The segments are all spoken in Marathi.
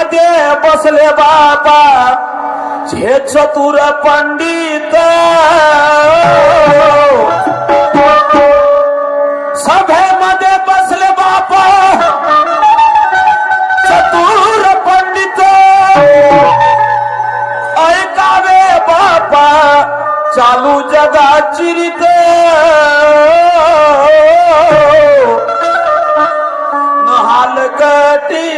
मध्ये बसले बाबा हे चतुर पंडित सभेमध्ये बसले बाबा चतुर पंडित ऐकावे बापा चालू जगाची रीत नहाल कटी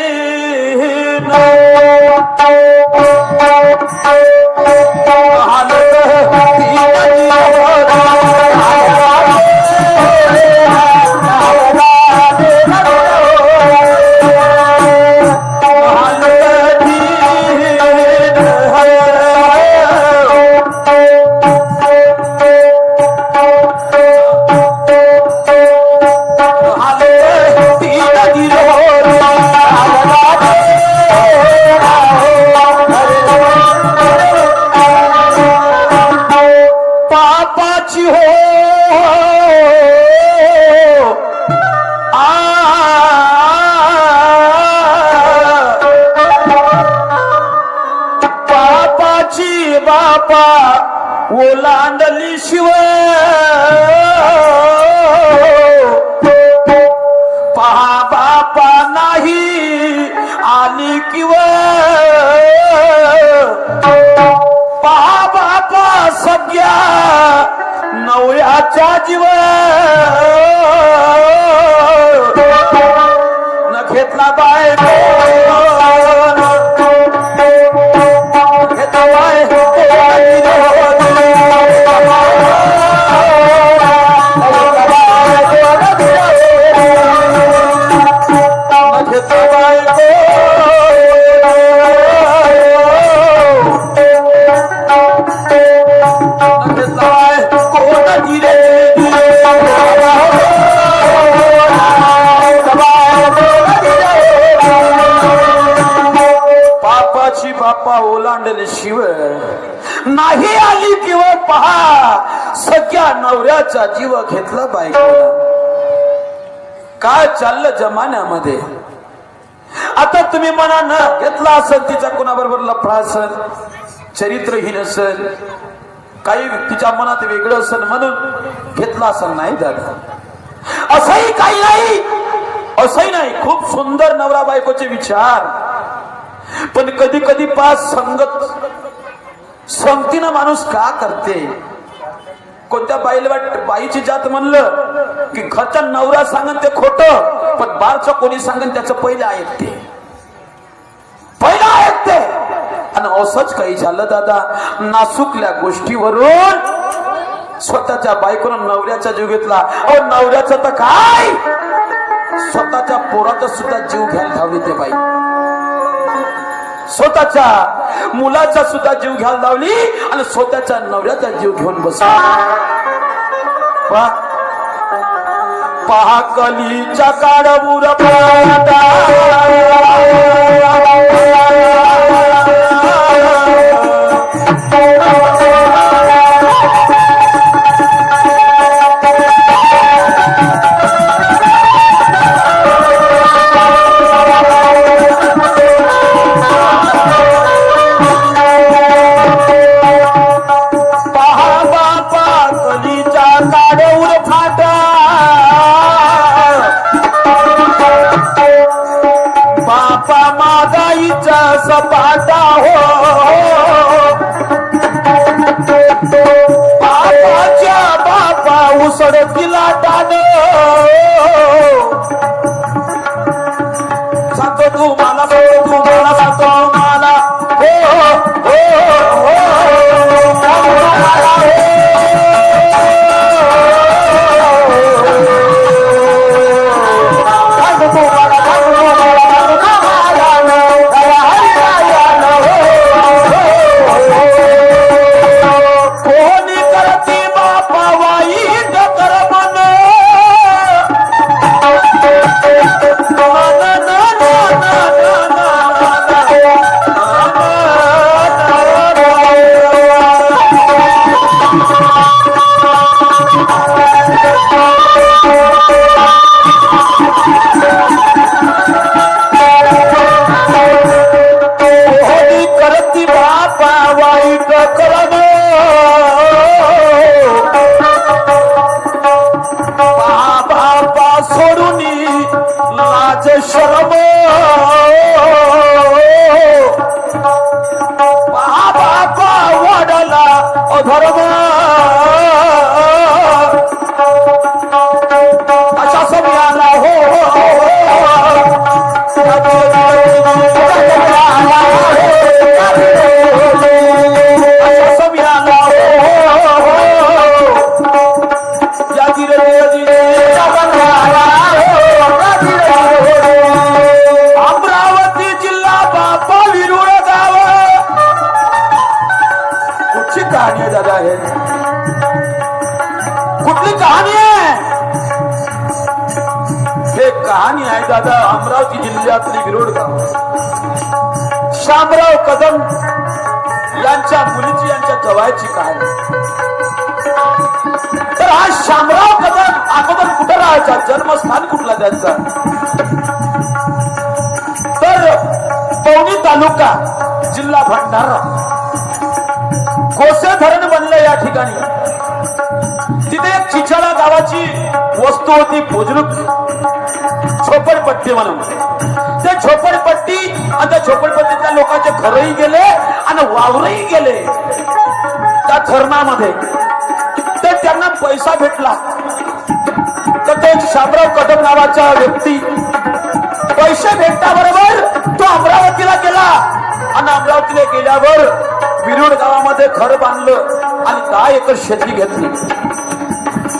ओलांडली शिव पहा बापा नाही आली किव पहा बापा सगळ्या नवऱ्याचा जीव न घेतला बायको बापा ओलांडले शिव नाही आली किंवा पहा सगळ्या नवऱ्याचा जीव घेतला बायकोला काय चाललं जमान्यामध्ये आता तुम्ही म्हणा ना घेतला असेल तिचा कोणाबरोबर लफडा असेल चरित्रहीन असेल काही तिच्या मनात वेगळं असेल म्हणून घेतला असेल नाही दादा असंही काही नाही असंही नाही खूप सुंदर नवरा बायकोचे विचार पण कधी कधी पास संगत संगतीनं माणूस का करते कोणत्या बाईची जात म्हणलं की घरचा नवरा सांगन ते खोट पण बारचं कोणी सांगन त्याचं पहिलं ऐकते आणि असंच काही झालं दादा नासुकल्या गोष्टीवरून स्वतःच्या बायकोनं नवऱ्याचा जीव घेतला अहो नवऱ्याचा तर काय स्वतःच्या पोराचा सुद्धा जीव घ्यायला धावली ते बाई स्वतःच्या मुलाचा सुद्धा जीव घ्यायला लावली आणि स्वतःच्या नवऱ्याचा जीव घेऊन बसला पहा कलीच्या काळावर सपाटा हो बापाच्या बापा उसड दिला टान सांगतो तू मला सांगतो मला कोणी करती बापा वाईट कर धीर अमरावती जिल्हा बापा विरुळ गाव. कुठची कहाणी आहे दादा? आहे कुठली कहाणी आहे? हे कहाणी आहे दादा अमरावती जिल्ह्यातली विरुळ गाव. शामराव कदम यांच्या मुलीची, यांच्या जवायची कहाणी. तर हा शामराव कदम अगोदर कुठं राहायचा? जन्मस्थान कुठला त्यांचा? तर पवनी तालुका, जिल्हा भंडारा. कोसे धरण बनलं या ठिकाणी. तिथे एक चिचाळा गावाची वस्तू होती, बुजुर्ग झोपडपट्टी म्हणून. ते झोपडपट्टी आणि त्या झोपडपट्टीतल्या लोकांचे घरही गेले आणि वावरही गेले त्या धरणामध्ये. तर त्यांना पैसा भेटला. तर तो शामराव कदम नावाचा व्यक्ती पैसे भेटल्याबरोबर तो अमरावतीला गेला आणि अमरावतीला गेल्यावर विरुळ गावामध्ये घर बांधलं आणि 10 एकर शेती घेतली.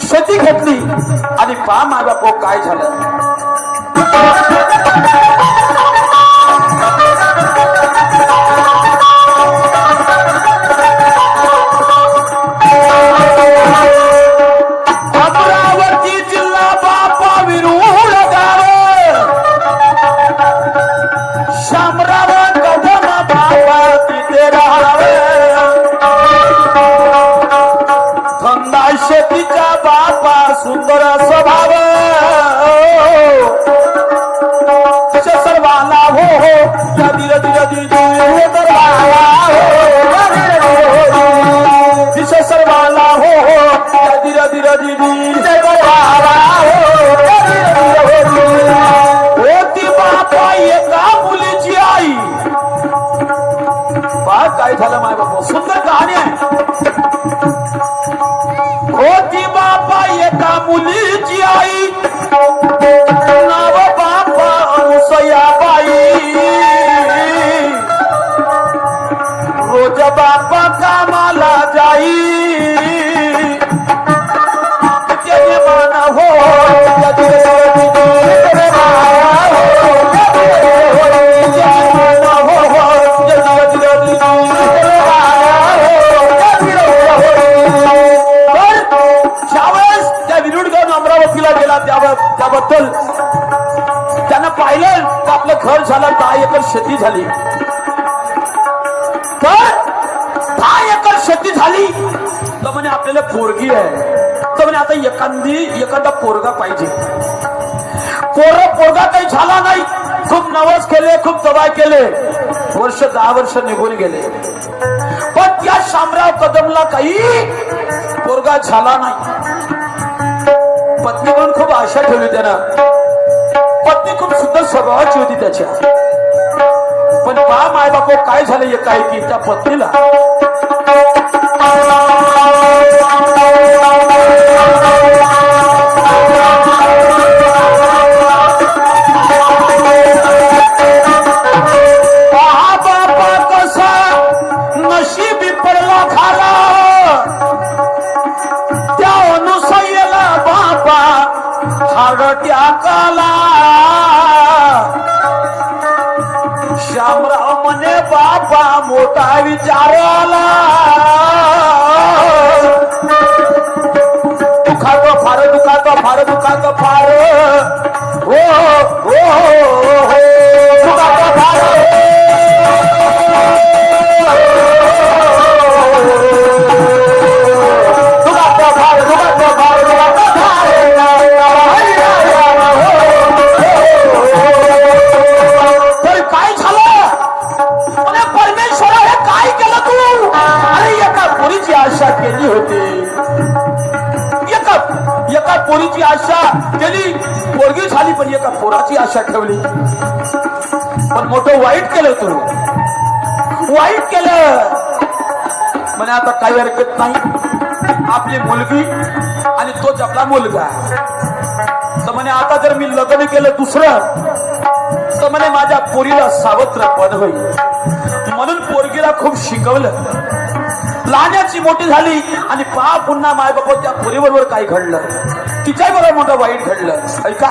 शेती घेतली आणि पहा माझा भाऊ काय झालं. अमरावती जिल्हा बापा विरुळ गाव. शामराव कदम बाबा तिथे राहावे. धंदा शेतीचा बापा सुंदर स्वभाव. सर्वाला हो हो या धीर धीर दिशा सर्वाला हो हो या धीर धीर होती बापा एका मुलीची आई. बा काय झालं माय बापा? सुंदर कहाणी आहे. होती बापा एका मुलीची आई. नाव बापा अनुसयाबाई. रोज बापा कामाला जाई. त्याने मान हो ज्यावेळेस त्या विरुळ गाव अमरावतीला गेला त्याबद्दल त्यानं पाहिलं तर आपलं घर झालं, 10 एकर शेती झाली. तर 10 एकर शेती झाली तर म्हणे आपल्याला पोरगी आहे. तर म्हणे आता एखादा पोरगा पाहिजे. पोरगा काही झाला नाही. खूप नवस केले, खूप दबाई केले. 10 वर्ष निघून गेले. पण त्या शामराव कदमला काही पोरगा झाला नाही. पत्नी म्हणून खूप आशा ठेवली त्यानं. पत्नी खूप सुंदर स्वभावाची होती त्याच्या. पण पहा माय बापो काय झालं एकाएकी त्या पत्नीला. पहा बापा कसा नशीबी पडला खाला. त्या अनुसयेला बापा हाडट्या काला. शामराव म्हणे बापा मोठा विचार आला. दुखात फार दुखात फार हो हो हो दुखात फार. आशा केली होती. एका पोरीची आशा केली, पोरगी झाली. पण एका पोराची आशा ठेवली. पण मोठं वाईट केलं तू. वाईट केलं म्हणे आता काही हरकत नाही. आपली मुलगी आणि तोच आपला मुलगा. तर म्हणे आता जर मी लग्न केलं दुसरं तर म्हणे माझ्या पोरीला सावत्र पद होईल. म्हणून पोरगीला खूप शिकवलं. लहानाची मोठी झाली आणि पहा पुन्हा मायबाप त्या पोरीबरोबर काय घडलं. तिच्या बरोबर मोठं वाईट घडलं ऐका.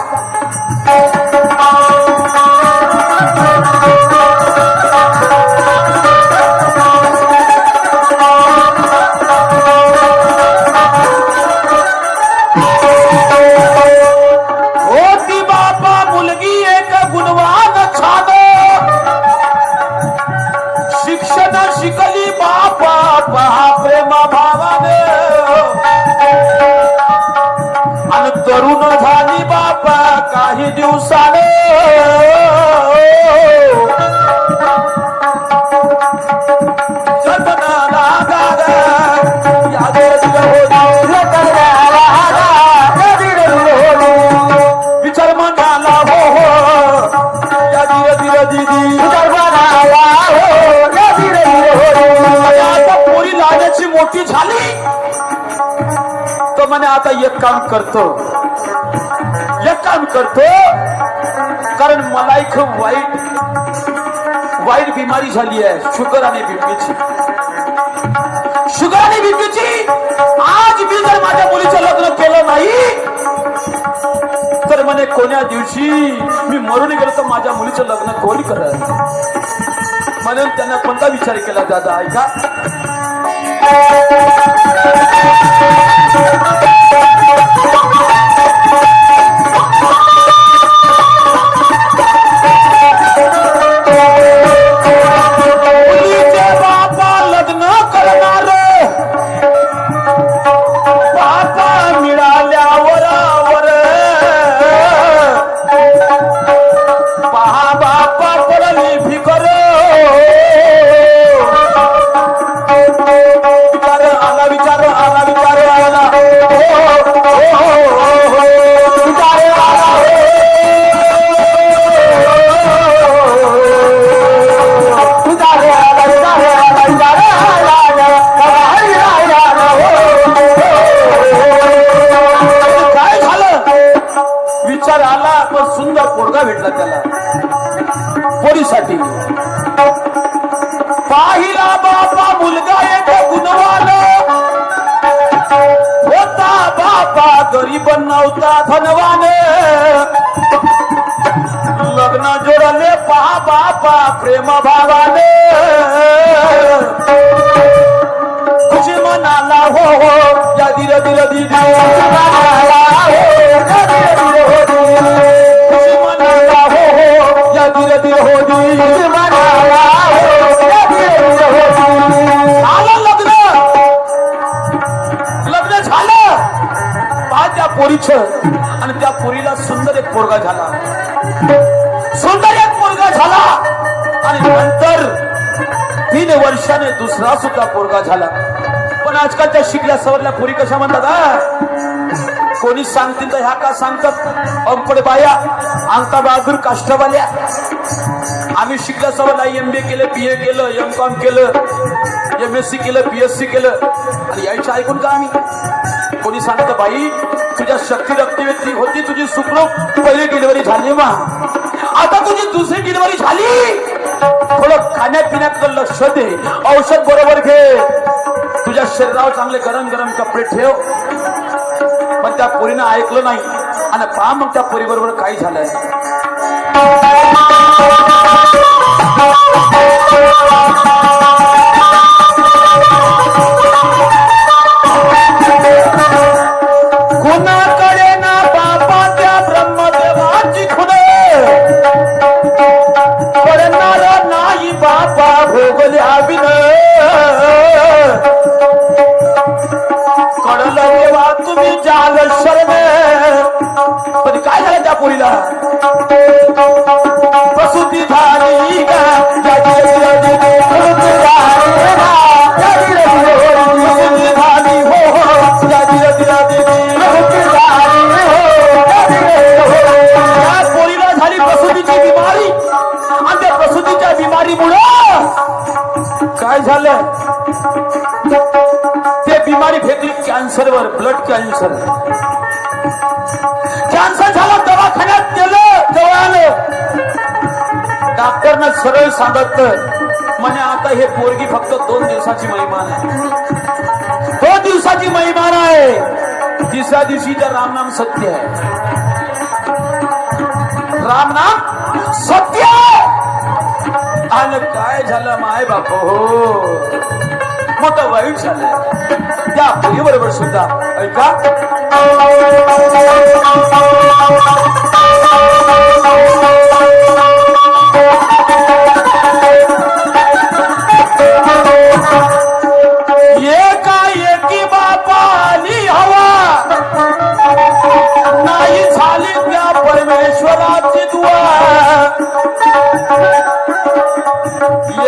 होती बापा मुलगी एक गुणवान छान, शिक्षण शिकली बापा पहा प्रेमा भावाने, आणि तरुण झाली बापा काही दिवसाने. जन्माला गागा याद विचार मनाला हो या धीरे धीरे दीदी आता पोरी लागायची मोठी झाली तर म्हणे आता एक काम करतो कारण मला एक वाईट बिमारी झाली आहे, शुगर आणि बीपीची. आज मी जर माझ्या मुलीचं लग्न केलं नाही तर म्हणे कोण्या दिवशी मी मरून गेलो तर माझ्या मुलीचं लग्न कोणी करत. म्हणून त्यांना कोणता विचार केला दादा ऐका. मुलीचे बापा लग्न करणार बापा मिळाल्यावर पहा बापा पडली फिकर. विचार आला काय झालं. विचार आला पण सुंदर पोरगा भेटला त्याला पोरीसाठी. पाहिला बापा मुलगा एक गुणवान होता बापा गरीब नव्हता धनवान. लग्न जोडले पहा बापा प्रेम भावाने. खुशी मनाला हो या धीरे धीरे दीदी खुशी मनाला हो या धीरे धीरे हो दी लग्न झालं पहा त्या पोरीचं. आणि त्या पोरीला सुंदर एक पोरगा झाला. आणि नंतर 3 वर्षाने दुसरा सुद्धा पोरगा झाला. पण आजकालच्या शिकल्या सवरल्या पोरी कशा म्हणतात, कोणी सांगतील तर ह्या का सांगतात अंकड बाया अंका बहादूर काष्टवाल्या. आम्ही शिकल्या सवरला MBA केलं, BA केलं, MCOM केलं, MSc केलं, BSc केलं आणि यायचं ऐकून का आम्ही. कोणी सांगत बाई तुझ्या शक्ती रक्तवेत्री होती, तुझी सुखरूप पहिली डिलिव्हरी झाली मा, आता तुझी दुसरी डिलिव्हरी झाली, थोडं खाण्यापिण्याकडे लक्ष दे, औषध बरोबर घे, तुझ्या शरीरावर चांगले गरम गरम कपडे ठेव. पण त्या पोरीनं ऐकलं नाही आणि पहा मग त्या पोरी बरोबर काय झालंय. कुणाकडे ना बापा त्या ब्रह्मदेवाची खुणे पडणार नाही बापा भोगल्या बिन. कळलं देवा तुम्ही जाल शरणे. पण काय झालं त्या पोरीला, प्रसूती झाली का पोरीला झाली प्रसूतीची बिमारी. आणि त्या प्रसूतीच्या बिमारीमुळं काय झालं, ते बिमारी फेकली कॅन्सरवर, ब्लड कॅन्सर. कॅन्सर झाला, दवाखान्यात गेलं, जवळ डॉक्टरनं सरळ सांगितलं म्हणे आता हे पोरगी फक्त 2 दिवसाची महिमान आहे, 2 दिवसाची महिमान आहे. तिसऱ्या दिवशीचा रामनाम सत्य आहे. रामनाम सत्य. आणि काय झालं माय बाप हो, मोठं वाईट झालं. त्या बरोबर सुद्धा ऐका. एकाएकी बापाली हवा नाही झाली त्या परमेश्वराची दुआ.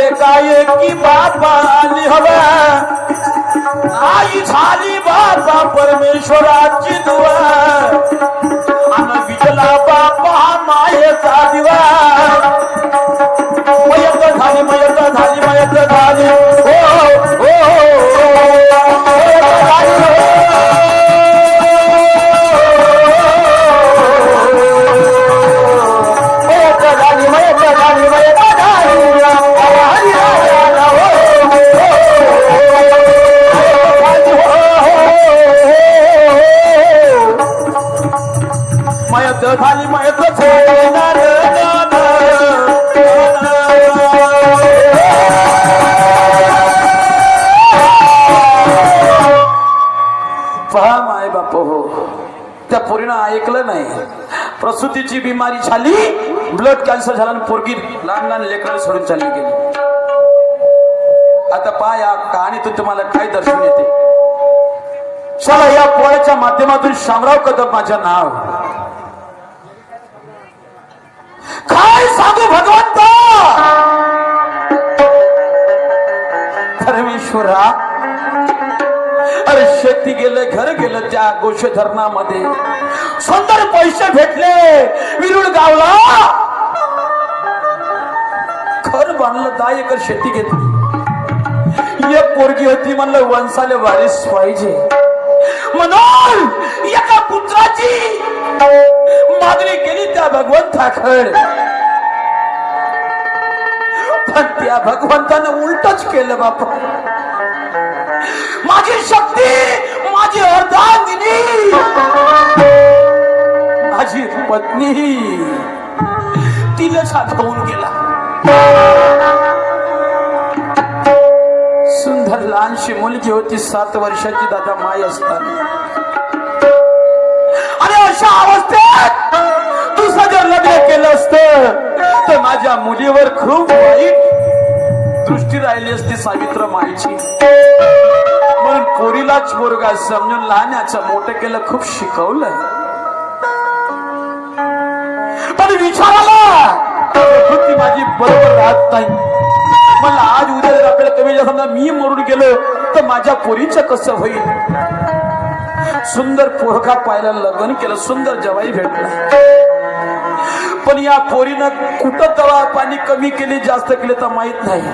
एकाएकी बापाली हवा नाही झाली बापा परमेश्वराची दुआ. आणि विजला बापा मायेचा दिवा. मयत झाली मयत झाली मयत झाली हो हो झाली मयत पहा माय बाप हो, त्या पोरीनं ऐकलं नाही. प्रसूतीची बिमारी झाली, ब्लड कॅन्सर झाला, पोरगी लहान लहान लेकराला सोडून चालली गेली. आता पहा या कहाणीतून तुम्हाला काय दर्शन येते. चला या पोळ्याच्या माध्यमातून शामराव कदम माझं नाव. काय सांगू भगवंता परमेश्वरा. अरे शेती गेलं, घर गेलं, त्या गोष्धरणामध्ये सुंदर पैसे भेटले. विरुळ गावला घर बांधलं, 10 एकर शेती घेतली. एक पोरगी होती, म्हणलं वंशाले वारीस पाहिजे म्हणून एका पुत्राची मागणी केली त्या भगवंताकडे. पण त्या भगवंतानं उलटच केलं बापा. माझी शक्ती, माझी अर्धांगिनी, माझी पत्नी तिला साठवून गेला. सुंदर लहानशी मुलगी होती, 7 वर्षाची दादा माय असताना. आणि अशा अवस्थेत दुसरं जर लग्न केलं असतं तर माझ्या मुलीवर खूप वाईट दृष्टी राहिली असती सावित्र मायची. म्हणून पोरीलाच पोरगा समजून लहानाचं मोठं केलं, खूप शिकवलं. पण विचाराला ती माझी बरोबर राहत नाही. मला आज उद्या जर आपल्याला कमी जास्त समजा मी मरून गेलो तर माझ्या पोरीचं कसं होईल. सुंदर पोरगा पाहायला लग्न केलं, सुंदर जवाई भेटला. पण या पोरीनं कुठं दवा पाणी कमी केली जास्त केले तर माहित नाही.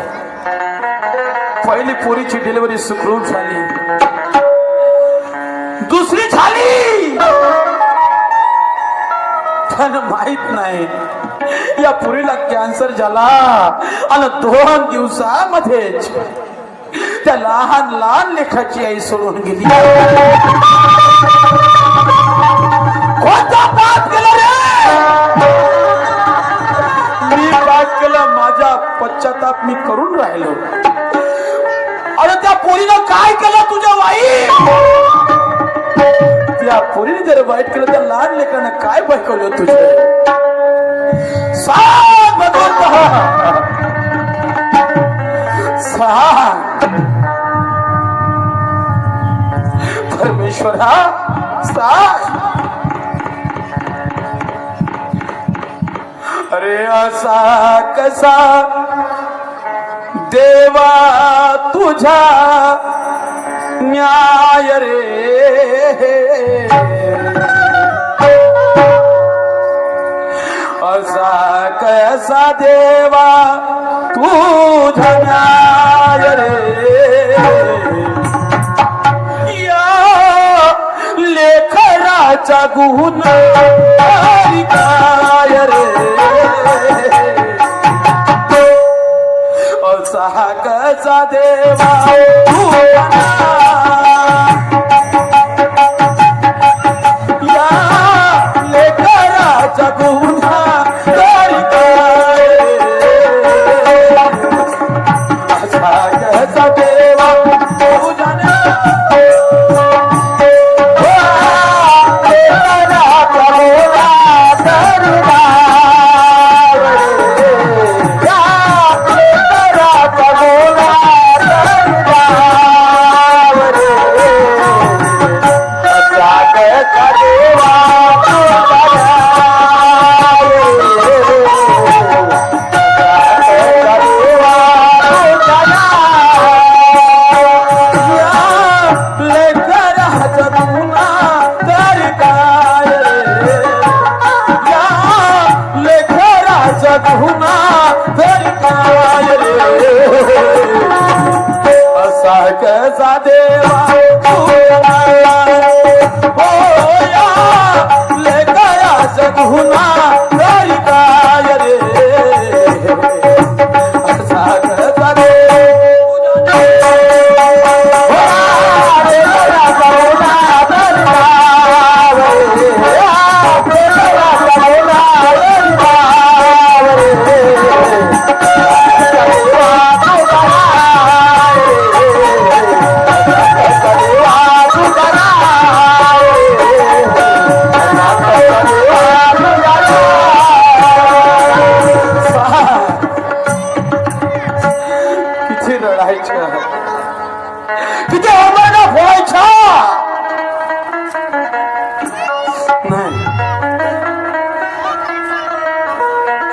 पहिली पोरीची डिलिव्हरी सुखरूप झाली, दुसरी झाली पण माहित नाही या पोरीला कॅन्सर झाला. आणि 2 दिवसामध्येच त्या लहान लहान लेखाची आई सोडून गेली. कोणता पाप केला रे? मी पाप केला, माझा पश्चाताप मी करून राहिलो. अरे त्या पोरीनं काय केलं तुझ्या वाईट? त्या पोरीने जर वाईट केलं त्या लहान लेकरांना काय बळकवलं तुझे? सांग भगवंता, सांग परमेश्वरा, सांग. अरे असा कसा देवा तुझा न्याय रे. असा कसा देवा तुझा न्याय रे. या लेखनाचा गुण काय रे. असा कसा देवा तुझा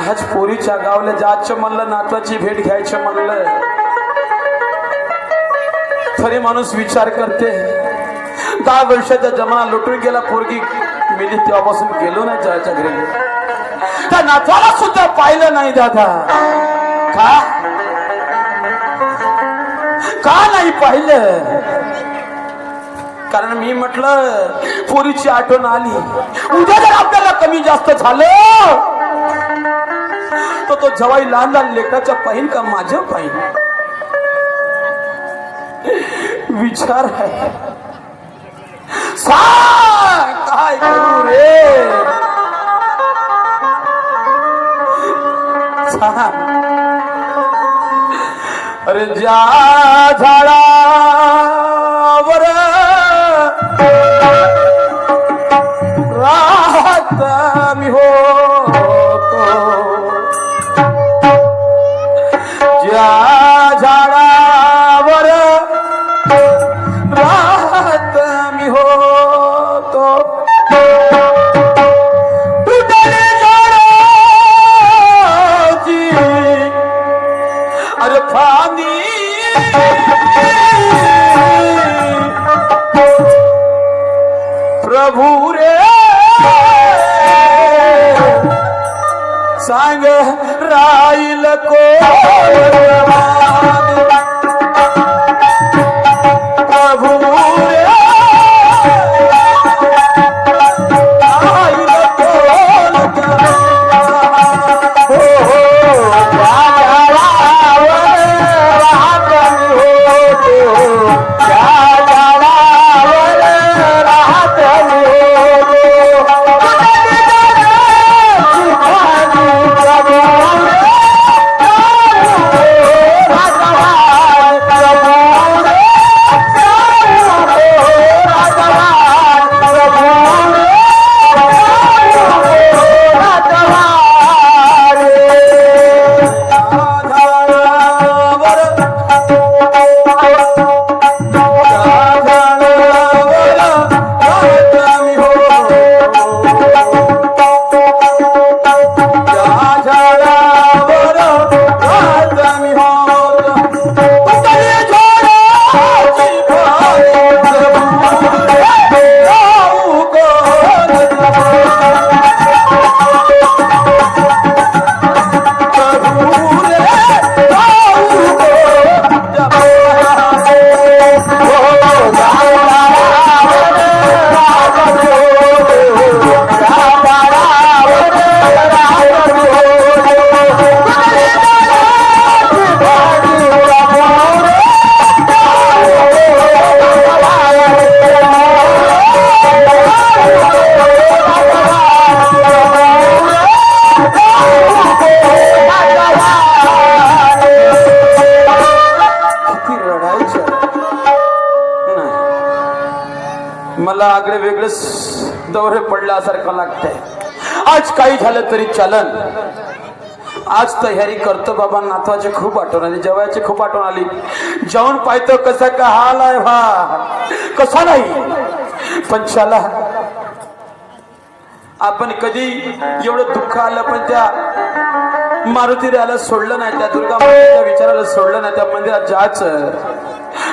आज पोरीच्या गावला जायचं म्हणलं, नातवाची भेट घ्यायचं म्हणलं, तरी माणूस विचार करते. 10 वर्षाचा जमाना लुटून गेला, पोरगी मेली तेव्हापासून गेलो नाही जायच्या घरी. त्या नातवाला सुद्धा पाहिलं नाही दादा. का नाही पाहिलं? कारण मी म्हटलं पोरीची आठवण आली. उद्या जर आपल्याला कमी जास्त झालं तर तो जवाई लहान लहान लेकराच्या पाहिन का माझ्या पाहिन? विचार आहे. सांग काय करू रे? सांग. अरे ज्या झाडावर राहत मी होतो, ज्या झाडावर राहत मी होतो, तुटले झाडाची अरे फांदी प्रभू रे सांग राहील कोण? प्रभू रे राहील कोण? मला आगळे वेगळंच दौरे पडल्यासारखं लागतंय. आज काही झालं तरी चालन. आज तयारी करतो बाबा. नातवाची खूप आठवण आली, जेवायची खूप आठवण आली. जेवण पाहतो कसा का हाल आहे भा, कसा नाही. पण चला, आपण कधी एवढं दुःख आलं पण त्या मारुती रायाला सोडलं नाही, त्या दुर्गा मातेच्या विचाराला सोडलं नाही. त्या मंदिरात जायचं,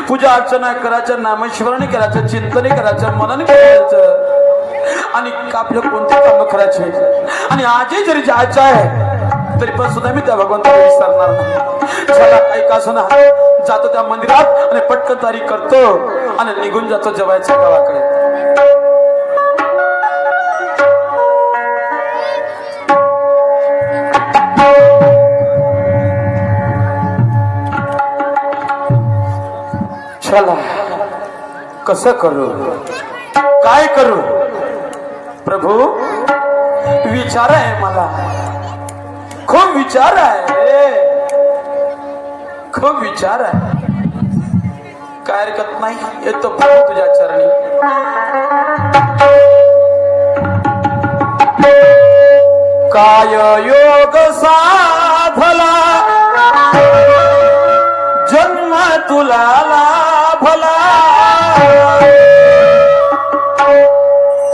पूजा अर्चना करायचं, नामस्मरण करायचं, चिंतन करायचं, मनन करायचं आणि आपलं कोणते काम करायचे. आणि आजही जरी जायचं आहे तरी पण सुद्धा मी त्या भगवंताला विसरणार नाही. चला, काही का असं ना, जातो त्या मंदिरात आणि पटकन तारी करतो आणि निघून जातो जेवायच्या गावाकडे. चला, कसं करू, काय करू? प्रभू, विचार आहे मला, खूप विचार आहे, खूप विचार आहे. काय हरकत नाही, येतो प्रभू तुझ्या चरणी. काय योग साधला जन्म तुला लाभला,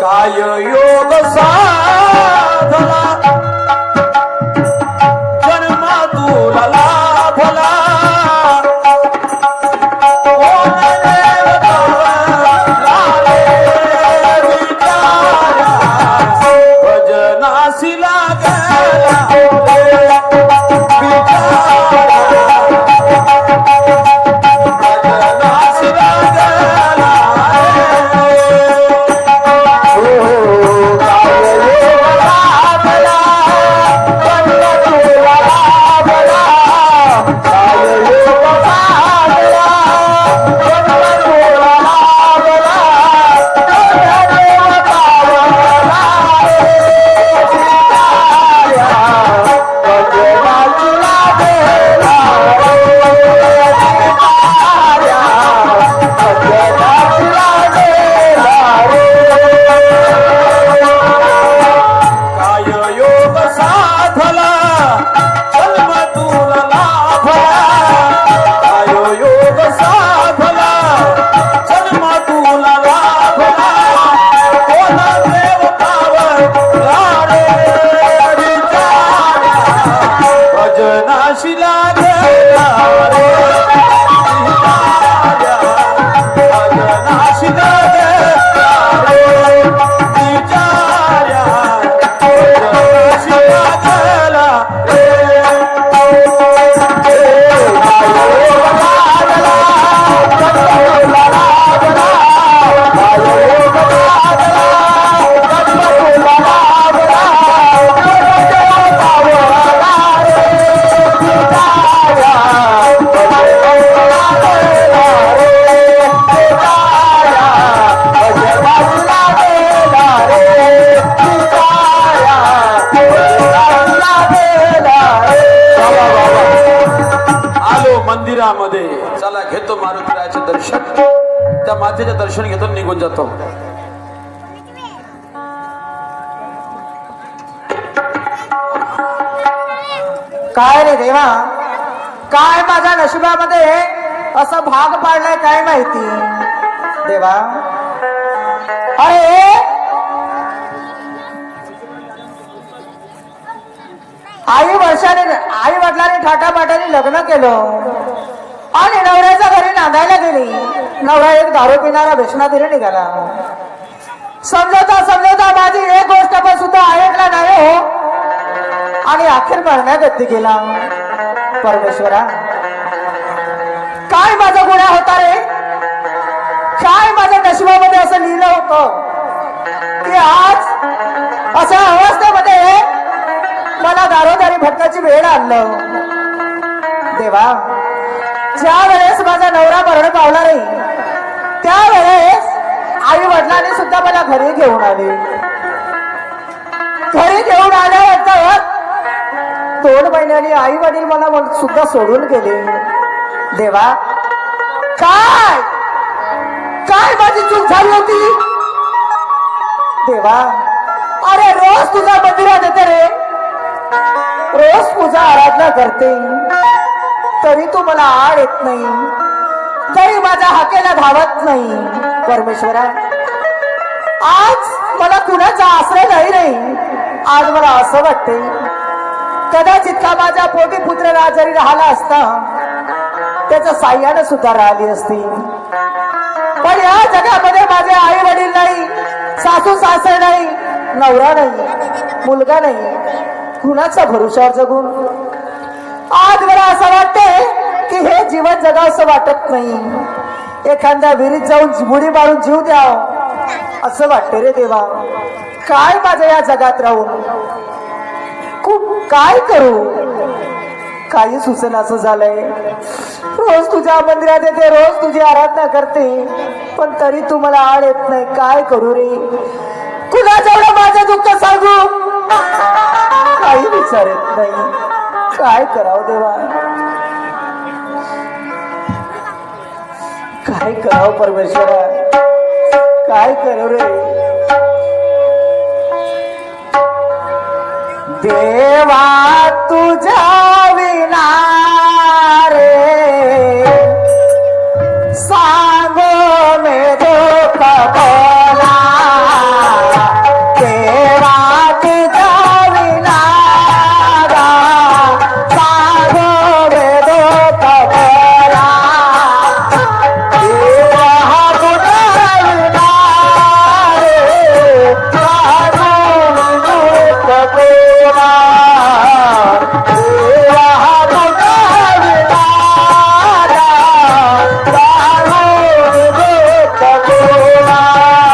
काय योग साधला नाशी लागला रे तिच्या नाशी लागला रे तिच्या नाशी लागला रे मंदिरामध्ये चला घेतो मारुतीरायाचे दर्शन त्या मातेचे दर्शन घेतो निघून जातो काय रे देवा काय माझ्या नशिबामध्ये असं भाग पाडलाय काय माहिती देवा अरे आई वडिलांनी ठाटापाटाने लग्न केलं आणि नवऱ्याच्या घरी नांदायला गेली नवरा एक दारू पिणारा व्यसनाधीन निघाला समजवता माझी एक गोष्ट पण सुद्धा ऐकला नाही हो आणि अखेर मरण्यागती गेला परमेश्वरा काय माझा गुन्हा होता रे काय माझ्या नशिबामध्ये असं लिहिलं होतं की आज अशा अवस्थेमध्ये मला दारोदारी भटकाची वेळ आणलं देवा ज्या वेळेस माझा नवरा मरण पावला रे त्यावेळेस आई वडिलांनी सुद्धा मला घरी घेऊन आल्यानंतर 2 महिन्यांनी आई वडील मला सुद्धा सोडून गेले देवा काय काय माझी चूक झाली होती देवा अरे रोज तुझ्या मंदिरात येते रे रोज पूजा आराधना करते तरी तू मला आड येत नाही तरी माझ्या हाकेला धावत नाही परमेश्वरा आज मला कुणाचा आश्रय नाही रे आज मला असं वाटते कदाचित का माझ्या पोटी पुत्र जरी राहिला असता त्याच्या साह्याने सुद्धा राहिली असती पण या जगामध्ये माझे आई वडील नाही सासू सासरे नाही नवरा नाही मुलगा नाही कुणाचा भरोशावर जगून आज मला असं वाटतंय की हे जीवन जगावंसं वाटत नाही एखाद्या विहिरीत जाऊन बुडी मारून जीव द्याव असं वाटते रे देवा काय माझं या जगात राहून काय करू काही सुचन असं झालंय रोज तुझ्या मंदिरात येते रोज तुझी आराधना करते पण तरी तू मला आड येत नाही काय करू रे कुणाजवळ माझं दुःख सांगू काही विचार येत नाही काय करावं देवा काय करावं परमेश्वरा काय करू रे देवा तुझ्या विना रे सांगो मे दुःख बोला देवा तुझ्या विना सांगो मे दुःख बोला देवा तुझ्या विना रे सांगो मे दुःख बोला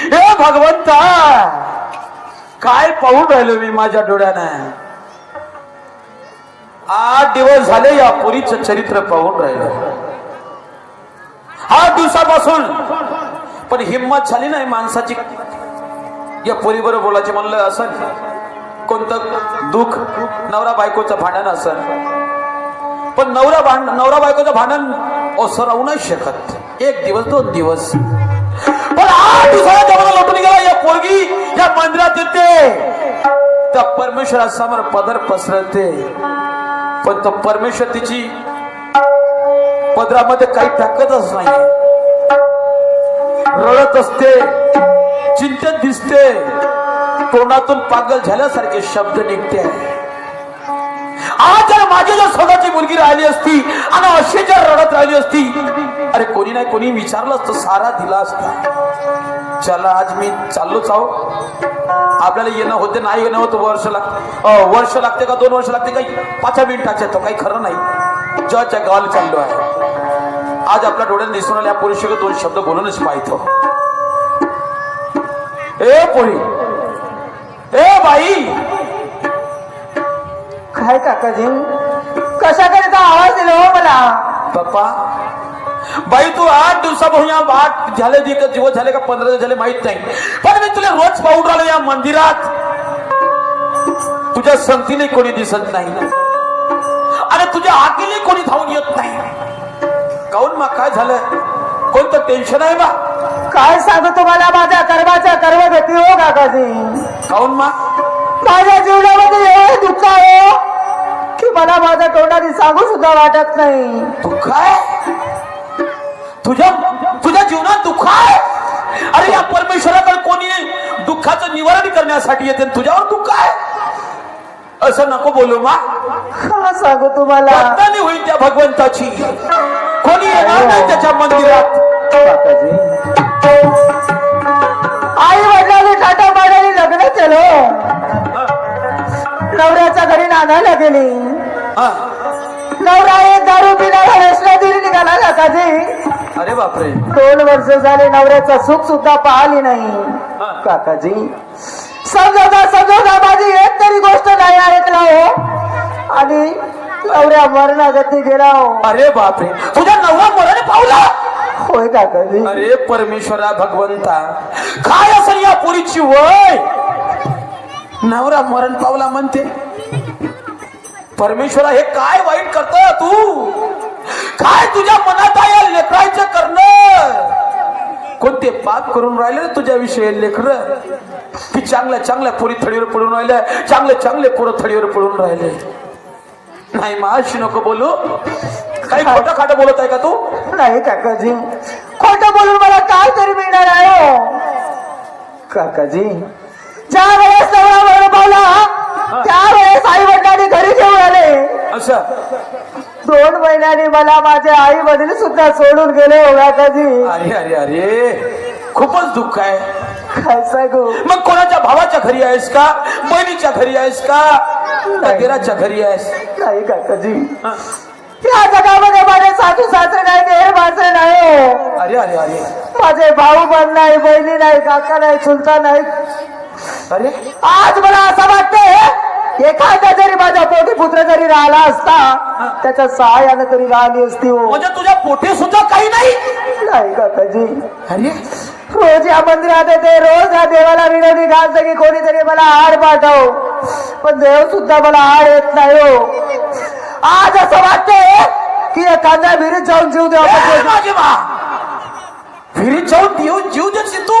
हे भगवंता, काय पाहून राहिलो मी माझ्या डोळ्यानं. 8 दिवस झाले या पोरीचं चरित्र पाहून राहिलो. 8 दिवसापासून, पण हिम्मत झाली नाही माणसाची या पोरीबरोबर बोलायची. म्हणलं असं कोणतं दुःख, नवरा बायकोचं भांडण असेल, पण नवरा बायकोचं भांडण ओसरावू नाही शकत. 1 दिवस 2 दिवस, पण 8 दिवसाला जमाना लोटून गेला. या पोरगी या मंदिरात येते, त्या परमेश्वरासमोर पदर पसरते, पण तो परमेश्वर तिची पदरामध्ये काही टाकतच नाही. रडत असते, चिंतेत दिसते, तोंडातून पागल झाल्यासारखे शब्द निघते. आज जर माझी जर स्वतःची मुलगी राहिली असती आणि अशी जर रडत राहिली असती, अरे कोणी नाही कोणी विचारलं असतं, सारा दिला असता. चला आज मी चाललोच आहो. आपल्याला येणं होते, नाही येणं होतं, वर्ष लागते का 2 वर्ष लागते, काही 5 मिनिटाच्या तो काही खरं नाही. जच्या गावाला चाललो आहे. आज आपल्या डोळ्यात दिसून आल्या पुरुषाला 2 शब्द बोलूनच पाहतो. ए पोरी, ए बाई. काय काकाजी, कशाकरिता आवाज दिला हो मला? पप्पा, बाई तू 8 दिवसापासून या 8 झाले दिवस झाले का 15 दिवस झाले माहित नाही, पण मी तुला रोज पाहून राहिलो या मंदिरात. तुझ्या संगतीने कोणी दिसत नाही आणि तुझ्या आकीने कोणी धावून येत नाही. काऊन मग काय झालं? कोणतं टेन्शन आहे बा? काय सांगू तुम्हाला, माझ्या कर्माच्या कर्मगती हो काकाजी. काऊन मग? माझ्या जीवनामध्ये एवढं दुःख आहे की मला माझ्या तोंडाने सांगू सुद्धा वाटत नाही. दुःख आहे तुझ्या जीवनात? दुःख आहे? अरे या परमेश्वराकडे कोणी दुःखाचं निवारण करण्यासाठी येते, तुझ्यावर दुःख आहे? असं नको बोलू मा. का सांगू तुम्हाला, बदनामी होईल त्या भगवंताची. कोणी येणार नाही त्याच्या मंदिरात. आई वडिलांनी टाटा मारायला लग्न केलं, नवऱ्याच्या घरी नांदायला गेली. नवरा एक दारू पिणारा रस्त्यातून निघाला काकाजी. अरे बापरे. 2 वर्ष झाले नवऱ्याचं सुख सुद्धा पाहिली नाही काकाजी. समजवता माझी एक तरी गोष्ट नाही ऐकला हो, आणि नवऱ्या मरणागती गेला हो. अरे बापरे, तुझ्या नवरा मरण पावला? होय काकाजी. अरे परमेश्वरा भगवंता, काय असेल या पोरीची वय? नवरा मरण पावला म्हणते. परमेश्वरा हे काय वाईट करतोय तू? काय तुझ्या मनात आहे लेकरायचं करणं? कोणते पाप करून राहिले तुझ्या विषयी लेकर? की चांगल्या पोरी थडीवर पडून राहिले, चांगले पोरं थडीवर पडून राहिले. नाही माशी नको बोलू. काही खोटं खाटं बोलत आहे का तू? नाही काकाजी, खोटं बोलून मला काय तरी मिळणार आहे हो काकाजी. ज्या वेळेस नवरा मरण पावला त्यावेळेस आई वडिलांनी घरी घेऊन आले. असं 2 महिन्यांनी मला माझे आई वडील सुद्धा सोडून गेले हो काकाजी. अरे अरे अरे, खूपच दुःख आहे. काय सांगू. मग कोणाच्या भावाच्या घरी आहेस का? बहिणीच्या घरी आहेस का? देराच्या घरी आहेस? नाही काकाजी, या जगामध्ये माझे सासू सासरे नाही, देर मासरे नाही. अरे अरे अरे, माझे भाऊ पण नाही, बहिणी नाही, काका नाही, चुलता नाही. अरे आज मला असं वाटतंय एखादा जरी माझा पोटी पुत्र जरी राहिला असता त्याच्या सहाय्याने तरी राहिली असती हो. म्हणजे तुझ्या पोटी सुद्धा काही नाही? नाही काकाजी. अरे रोज या मंदिरात येते, रोज या देवाला विनंती घालते की कोणीतरी मला आड पाठव, पण देव सुद्धा मला आड येत नाही हो. आज असं वाटतंय की एखाद्या विहिरीत जाऊन जीव द्यावा. माझी मा, विहिरीत जाऊन जीव देशील तू?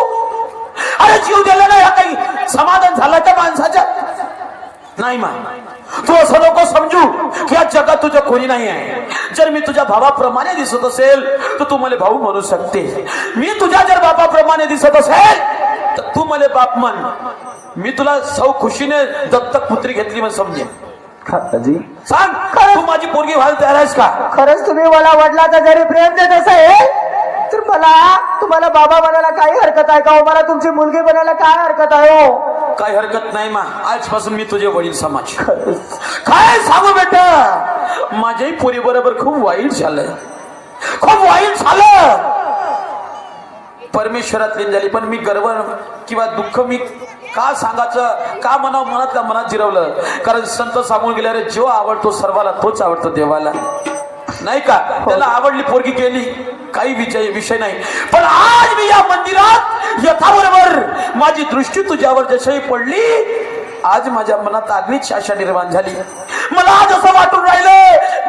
अरे जीव दिला नाही, हा काही समाधान झाला त्या माणसाच्या? नाही मा, तू असं नको समजू की या जगात तुझं कोणी नाही आहे. जर मी तुझ्या भावाप्रमाणे दिसत असेल तर तू मला भाऊ म्हणू शकते. मी तुझ्या जर बापाप्रमाणे दिसत असेल तर तू मला बाप म्हण. मी तुला सौ खुशीने दत्तक पुत्री घेतली म्हणून समजेन. काकाजी सांग, तू माझी पोरगी व्हायला तयार आहेस का? खरंच तुम्ही मला वडिलाचं जरी प्रेम देत असेल तर मला तुम्हाला बाबा बनायला काही हरकत आहे का हो? मला तुमची मुलगी बनायला काय हरकत आहे हो? काही हरकत नाही मा. आजपासून मी तुझे वडील समाज. काय सांगू बेटा, माझ्याही पोरी बरोबर खूप वाईट झालं, खूप वाईट झालं. परमेश्वरात लीन झाली. पण मी गर्व किंवा दुःख मी का सांगायचं, का मनातल्या मनात जिरवलं? कारण संत सांगून गेले, अरे जो आवडतो सर्वाला तोच आवडतो देवाला, नाही का? त्याला आवडली पोरगी केली, काही विषय नाही. पण आज मी या मंदिरात यथाबरोबर माझी दृष्टी तुझ्यावर जशी पडली, आज माझ्या मनात आगळीच आशा निर्माण झाली. मला आज असं वाटून राहिलं,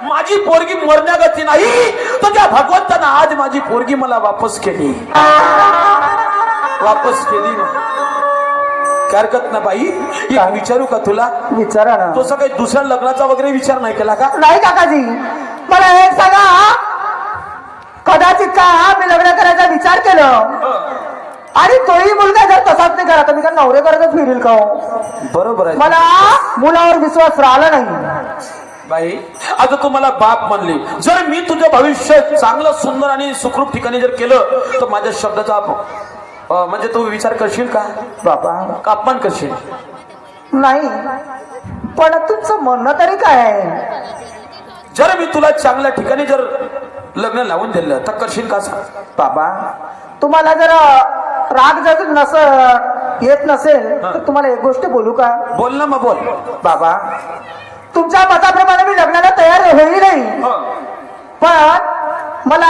माझी पोरगी मरण्यागती नाही, तर त्या भगवंतानं आज माझी पोरगी मला वापस केली. काय हरकत ना बाई, एक विचारू का तुला? विचारा ना. तो काही दुसऱ्या लग्नाचा वगैरे विचार नाही केला का? नाही काकाजी, मला एक सांगा, कदाचित का मी लग्न करायचा विचार केलं आणि तोही मुलगा जर तसाच नाही करा, तर मी का नवरे करतच फिरेल का हो? बरोबर आहे. मला मुलावर विश्वास राहिला नाही. बाई, आता तू मला बाप म्हणली, जर मी तुझं भविष्य चांगलं सुंदर आणि सुखरूप ठिकाणी जर केलं, तर माझ्या शब्दाचा म्हणजे तू विचार करशील का? बाबा, का अपमान करशील? नाही, पण तुमचं म्हणणं तरी काय आहे? जर मी तुला चांगल्या ठिकाणी जर लग्न लावून दिलं तर करशील का? सांग बाबा, तुम्हाला जर राग जर येत नसेल तर तुम्हाला एक गोष्ट बोलू का? बोल ना, मग बोल. बाबा, तुमच्या मताप्रमाणे मी लग्नाला तयार होईल नाही, पण मला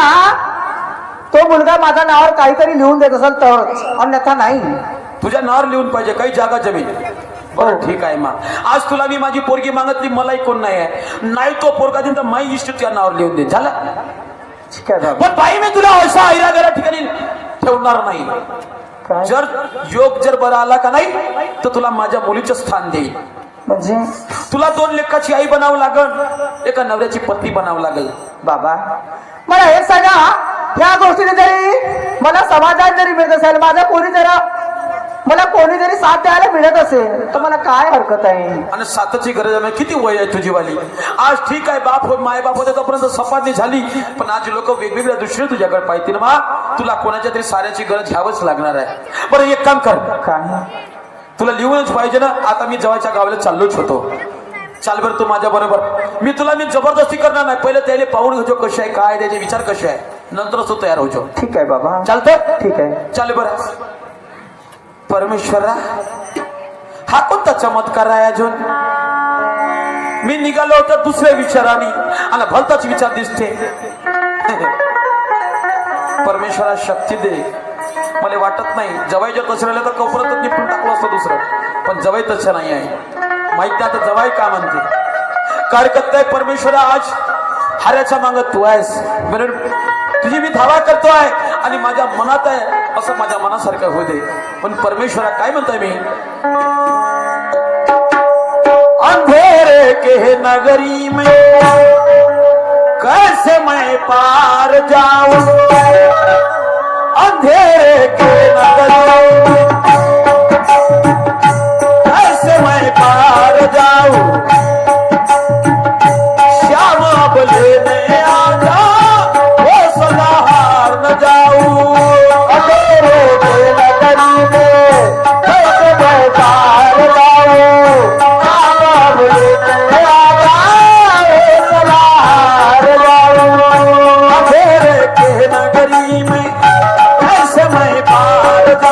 तो मुलगा माझ्या नावावर काहीतरी लिहून देत असेल तरच, अन्यथा नाही. तुझ्या नावावर लिहून पाहिजे काही जागा जमीन? बरं, ठीक आहे. मग आज तुला मी माझी पोरगी मागतली, मलाही कोण नाही आहे, नाही तो पोरगा दिन तर माई इष्ट तुझ्या नावावर लिहून दे, झालं? ठीक आहे बाबा. पण बाई, मी तुला अशा ऐरागऱ्या ठिकाणी ठेवणार नाही. काय? जर योग जर बरा आला का नाही, तर तुला माझ्या मुलीचं स्थान देईल. म्हणजे तुला 2 लेकाची आई बनावं लागल, एका नवऱ्याची पत्नी बनावं लागल. बाबा, मला हे सांगा, या गोष्टीने जरी मला समाधान जरी मिळत असेल, मला कोणी जरी साथ द्यायला मिळत असेल, तर मला काय हरकत आहे? आणि साथची गरज आहे. किती वय आहे तुझी वाली? आज ठीक आहे, माय बाप होते तोपर्यंत सपाटणी झाली, पण आज लोक वेगवेगळ्या दृष्टीने तुझ्याकडे पाहतील. मा तुला कोणाच्या तरी साऱ्याची गरज घ्यावंच लागणार आहे. बरं, एक काम कर, काय? तुला लिहूनच पाहिजे ना. आता मी जवळच्या गावाला चाललोच होतो, चाल बरं तू माझ्या बरोबर. मी जबरदस्ती करणार नाही, पहिले त्याला पाहून घेतो कसे आहे, काय त्याचे विचार कसे आहे, नंतरच तू तयार होतो. ठीक आहे बाबा. चालतं? ठीक आहे. चाल बरं. परमेश्वरा, हा कोणता चमत्कार आहे? अजून मी निघालो होतो दुसऱ्या विचाराने आणि भलताच विचार दिसते. परमेश्वरा, शक्ती दे. मला वाटत नाही जवाई जर तसं राहिलं तर कपरतच निपटून टाकलं असतं दुसरं, पण जवाई तसं नाही आहे. माहिती आता जवाई का म्हणते, काय करताय? परमेश्वरा, आज हाऱ्याच्या मागत तू आहेस म्हणून तुझी मी धावा करतोय आणि माझ्या मनात आहे असं माझ्या मनासारखं होऊ दे. पण परमेश्वरा, काय म्हणताय मी? अंधेरे के नगरी में कैसे मैं पार जाऊं, अंधेरे के नगरी में कैसे मैं पार जाऊं, श्याम अब लेने आजा, वो सदा हार न जाऊं, अंधेरे के नगरी में कैसे मैं पार जाऊं, श्याम अब लेने आजा, वो सदा हार जाऊं, अंधेरे के नगरी में कैसे मैं पार जाऊं.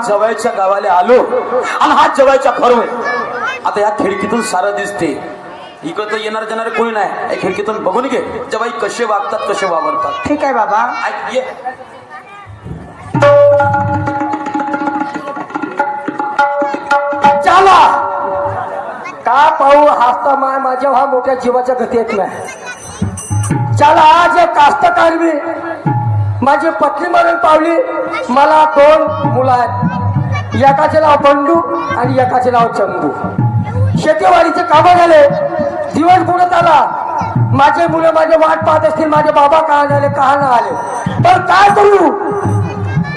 जवळच्या गावाला आलो आणि हा जवळच्या खरोय. आता या खिडकीतून सारं दिसते. इकडं तर येणार जाणारे कोणी नाही. या खिडकीतून बघून घे जवाई कसे वागतात कसे वावरतात. ठीक आहे बाबा. ऐक ये. चला का पाहू हसता माय माझ्या हा मोठ्या जीवाच्या गती येत नाही. चला आज एक कास्तकार मी माझी पत्नी मरण पावली. मला 2 मुलं आहेत. एकाचे नाव बंडू आणि एकाचे नाव चंदू. शेतीवाडीचे कामं झाले. दिवस बुडत आला. माझे मुलं माझे वाट पाहत असतील माझे बाबा का झाले का ना आले. पण काय करू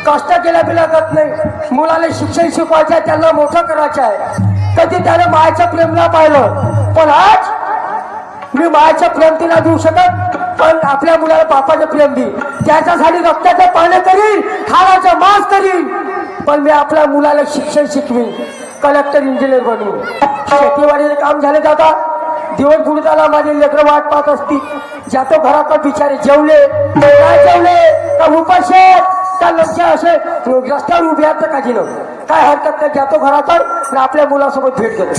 कष्ट केल्या बिला जात नाही. मुलाला शिक्षण शिकवायचं आहे त्यांना मोठं करायचं आहे. कधी त्याने मायचं प्रेम ना पाहिलं पण आज मी मायचं प्रेम तिला देऊ शकत पण आपल्या मुलाला बापाचं प्रेम देईल. त्याच्यासाठी रक्ताचं पाणी करीन खाण्याचं मांस करीन पण मी आपल्या मुलाला शिक्षण शिकवीन कलेक्टर इंजिनियर बनवून. शेतीवाडीचे काम झाले जाता दिवस बुडत आला. माझे लेकरं वाट पाहत असतील. जातो घराकडे बिचारे जेवले काय जेवले का उपाशी त्या लक्ष असे रस्त्यावर उभे आहेत तर काही नव्हतं. काय हरकत नाही जातो घराकडे आणि आपल्या मुलासोबत भेट घेतो.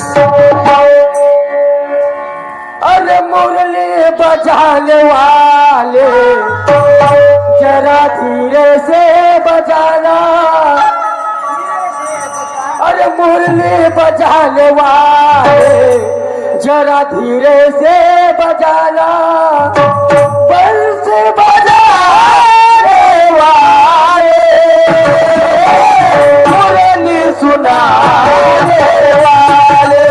अरे मुरली बजाने वाले जरा धीरे से बजाना. अरे मुरली बजाने वाले जरा धीरे से बजाना. बंसी बजाने वाले मुरली सुनाने वाले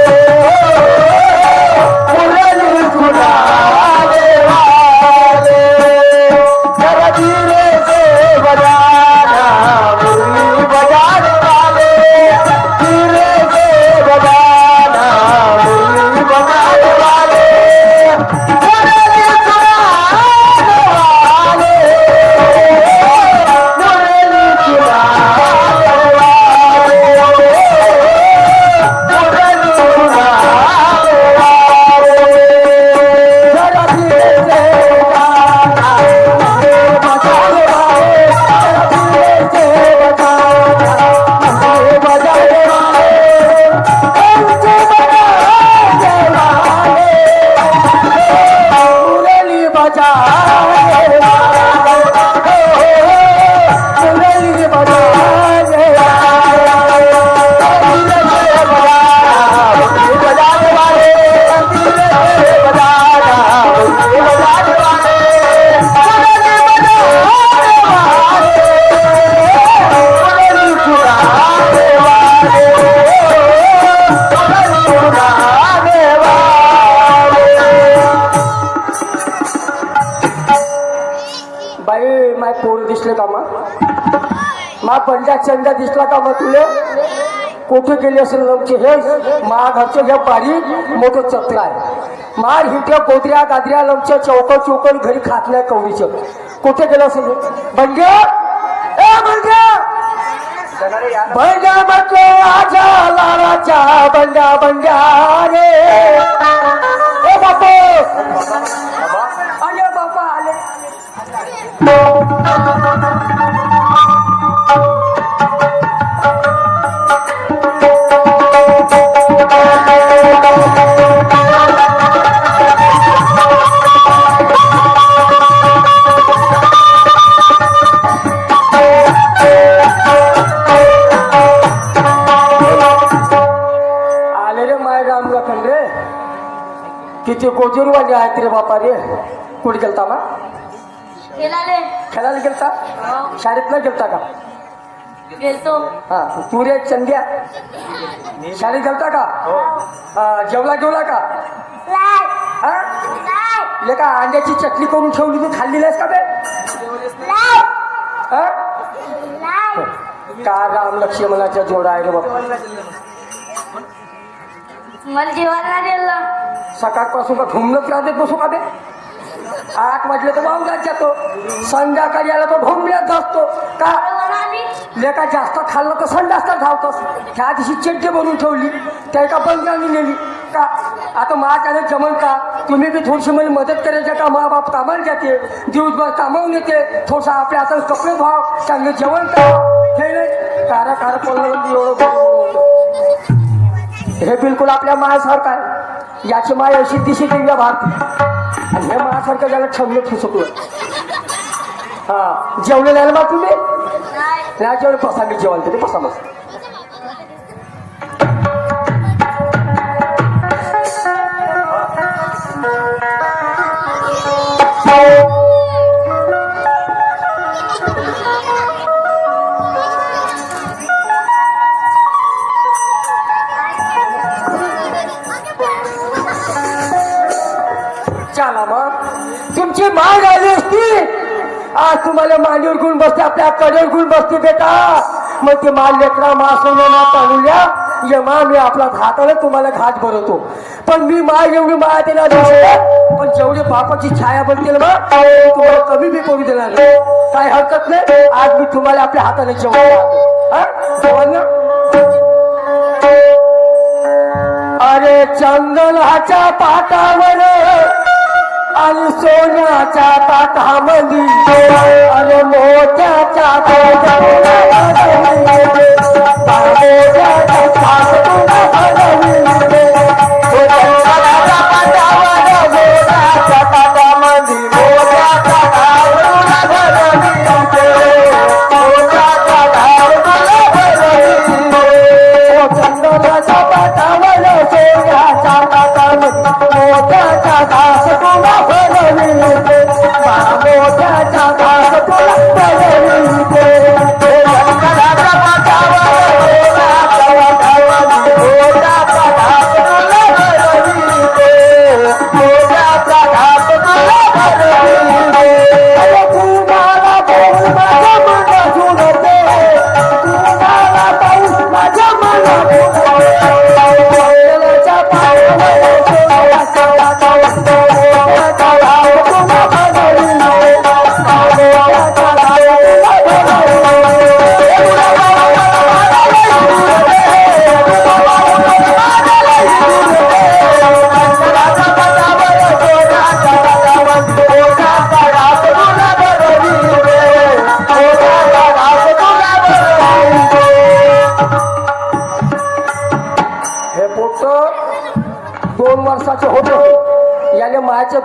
मुरली सुनाने वाले जरा धीरे से बजाना. मुरली बजाने वाले धीरे से बजाना. मुरली बजाने वाले मुरली सुनाने वाले मुरली सुनाने वाले मुरली सुनाने वाले जरा धीरे से बजाना. मुरली बजाने वाले जरा धीरे से बजाना. मुरली बजाने वाले मुरली बजाने वाले मुरली बजाने वाले मुरली बजाने बाई माय पोर दिसले का मा पंजा चंदा दिसला का मग तुले कुठे गेली असेल लोकचे हे मा घरचे हे बारीक मोठं चक्र आहे. मार हिट्या गोदऱ्या गादऱ्या लमच्या चौकन घरी खात नाही कवडीचं. कुठे गेलं असेल बंड्या ए बंड्या बंड्या म्हटलं आजा लालाच्या बंड्या बंड्या रे. ए बापू अरे बापा आले. आले रे माय राम लखन रे. किती गोजूरवाले आहेत रे बापा रे. कुठे गेलता मा खेळायला गेलता शाळेत न गेलता का. गेलतो. हा तू रे चंद्या शाळेत गेलता का. जेवला का हा ले का अंड्याची चटणी करून ठेवली तू खाल्ली नाहीस का बे. हा? का राम लक्ष्मणाच्या जोडा आहे रे बाबा. मला जेवायला दिलं. सकाळपासून का घुमणंच राहते बसू का बे. 8 वाजले तर वावरात जातो. संध्याकाळी आला तो घुमण्यात असतो का. लेका जास्त खाल्लं तर संडासला धावतोस. ह्या दिवशी चड्डी बनवून ठेवली त्या एका बंगाली नेली का. आता माझ्याने जमन का तुम्ही बी थोडीशी मला मदत करायच्या का. मा बाप कामाला जाते दिवसभर कामावून येते. थोडंसं आपल्या हातात कपडे भाव चांगले जेवण का हे नाही कारा कारा पडलं एवढं हे बिलकुल आपल्या मायासारखं आहे. याची माय अशी दिशी दिव्या भारती आणि हे मायासारखं ज्याला छमलं फुसकलं. हा जेवले नाही मग तुम्ही नाही जेवढे बसा मी जेवण तरी बसा मग. चला मग तुमची मान आली असती आज तुम्हाला मांडीवर घेऊन बसते आपल्या कडेवर घेऊन बसते बेटा. मग ते माल लेकरा मासवल्या ताणूल्या ये मा मी आपला हाताने तुम्हाला घाट भरवतो. पण मी माय एवढी माया देणार नाही पण जेवढी बापाची छाया बनते ना तुम्हाला कमी बी करू देणार नाही. काय हरकत नाही आज मी तुम्हाला आपल्या हाताने जेवण जेवण ना. अरे चंदनाच्या पाटावर आणि सोन्याच्या ताटामध्ये अरे मोत्याच्या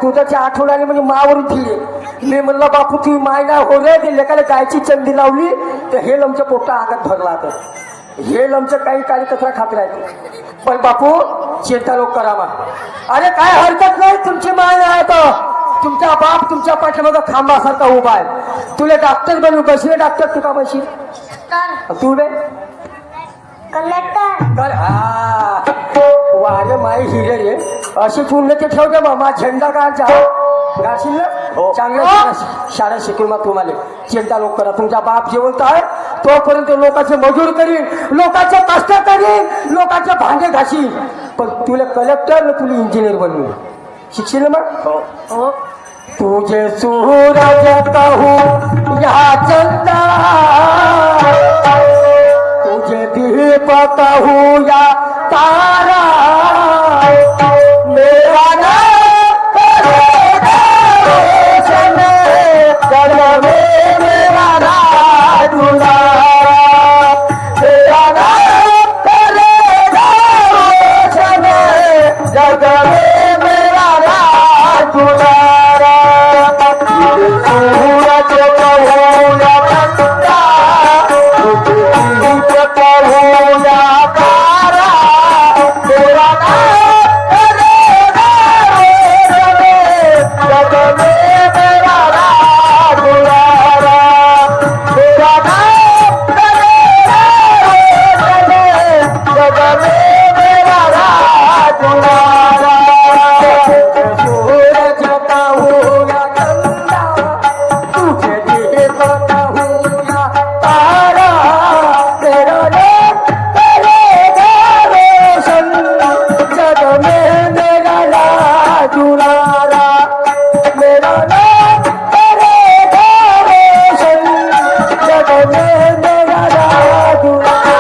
दुधाच्या आठवड्याने म्हणजे मावर उठली. मी म्हणलं बापू तुम्ही माय ना हो रे ते लेकाला गायची चंदी लावली तर हे लमच्या पोटा अंगात भरला तर हे लमचं काही काही कचरा खात राहते. पण बापू चिंता लोक करावा. अरे काय हरकत नाही तुमची माय नाही तर तुमचा बाप तुमच्या पाठीमागं खांबासारखा उभा आहे. तुला डॉक्टर बनवू बसले डॉक्टर तुका बशी तू रे कलेक्टर वारे माई हिरे रे अशीच उन्नती ठेवते मामा झेंडा काढचा गाशील ना चांगल्या शाळा शिकून मग तुम्हाला चिंता लोक करा. तुमचा बाप जिवंत आहे तोपर्यंत लोकांचे मजूर करीन लोकांचे कष्ट करीन लोकांचे भांडे घासीन. पण तुला कलेक्टर तुला इंजिनियर बनवून शिकशील मग. तुझे सूरज कहू या चंदा तुझे दीप कहू या तारा मेरा नाम करेगा रोशन कर में मेरा राज दुलारा. मेरा नाम करेगा रोशन जग में मेरा राज दुलारा. सूरज कहूँ या चंदा तुझे दीप कहूँ या तारा मेरा नाम करेगा रोशन जग में मेरा राज दुलारा. मेरा नाम करेगा रोशन जग में मेरा राज दुलारा. सूरज कहूँ या चंदा तुझे दीप कहूँ या तारा मेरा नाम करेगा रोशन जग में मेरा राज दुलारा. मेरा नाम करेगा रोशन जग में मेरा राज दुलारा.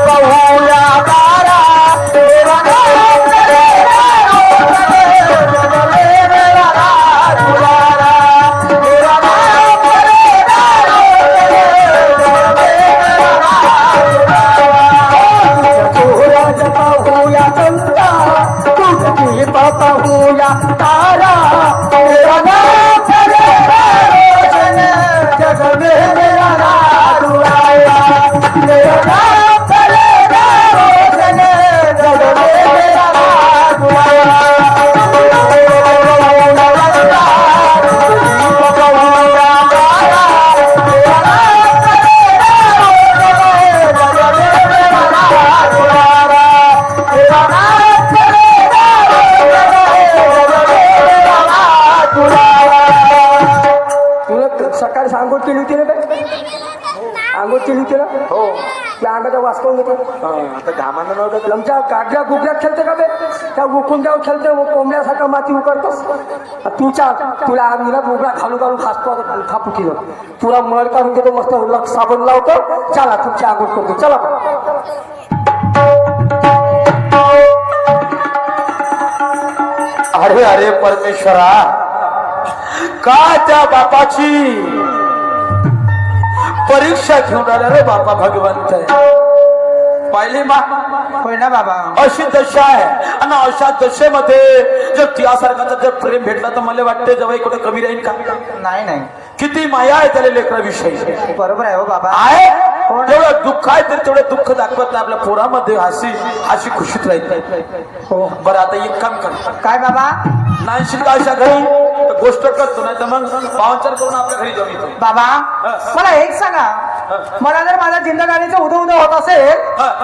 कहूँ या तारा मेरा नाम करेगा रोशन जग में मेरा राज दुलारा. मेरा नाम वेळेस आंघोळ केली होती ना काय आंघोळ केली होती ना हो त्या अंगाचा वास करून घेतो आता घामानं नव्हतं लमच्या काढल्या गुगल्यात खेळते का बे त्या उकुंड्यावर खेळते कोंबड्यासारखं माती उकरतोस तुला अंगीला गुगला घालू घालू खासतो खापू केलं तुला मळ काढून देतो मस्त लक्ष साबण लावतो चला तुमची आंघोळ करतो चला अरे अरे परमेश्वरा का त्या बापाची परीक्षा घेऊन आला रे बापा भगवंत पाहिली मा होय ना बाबा अशी दशा आहे आणि अशा दशेमध्ये जर त्यासारखा जर प्रेम भेटला तर मला वाटते जवळ कुठे कमी राहील का नाही नाही किती माया आहे त्याला लेकराविषयी बरोबर आहे हो बाबा आहे जेवढं दुःख आहे तर तेवढं दुःख दाखवत नाही आपल्या पोरामध्ये हाशी खुशीत राहील हो बरं आता एक काम कर काय बाबा नाहीशील का अशा घरी तर गोष्ट करतो नाही तर मग पाहुणचार करून आपल्या घरी जाऊन येतो बाबा मला एक सांगा मला जर माझ्या जिंदगानीचं उदो उदो होत असेल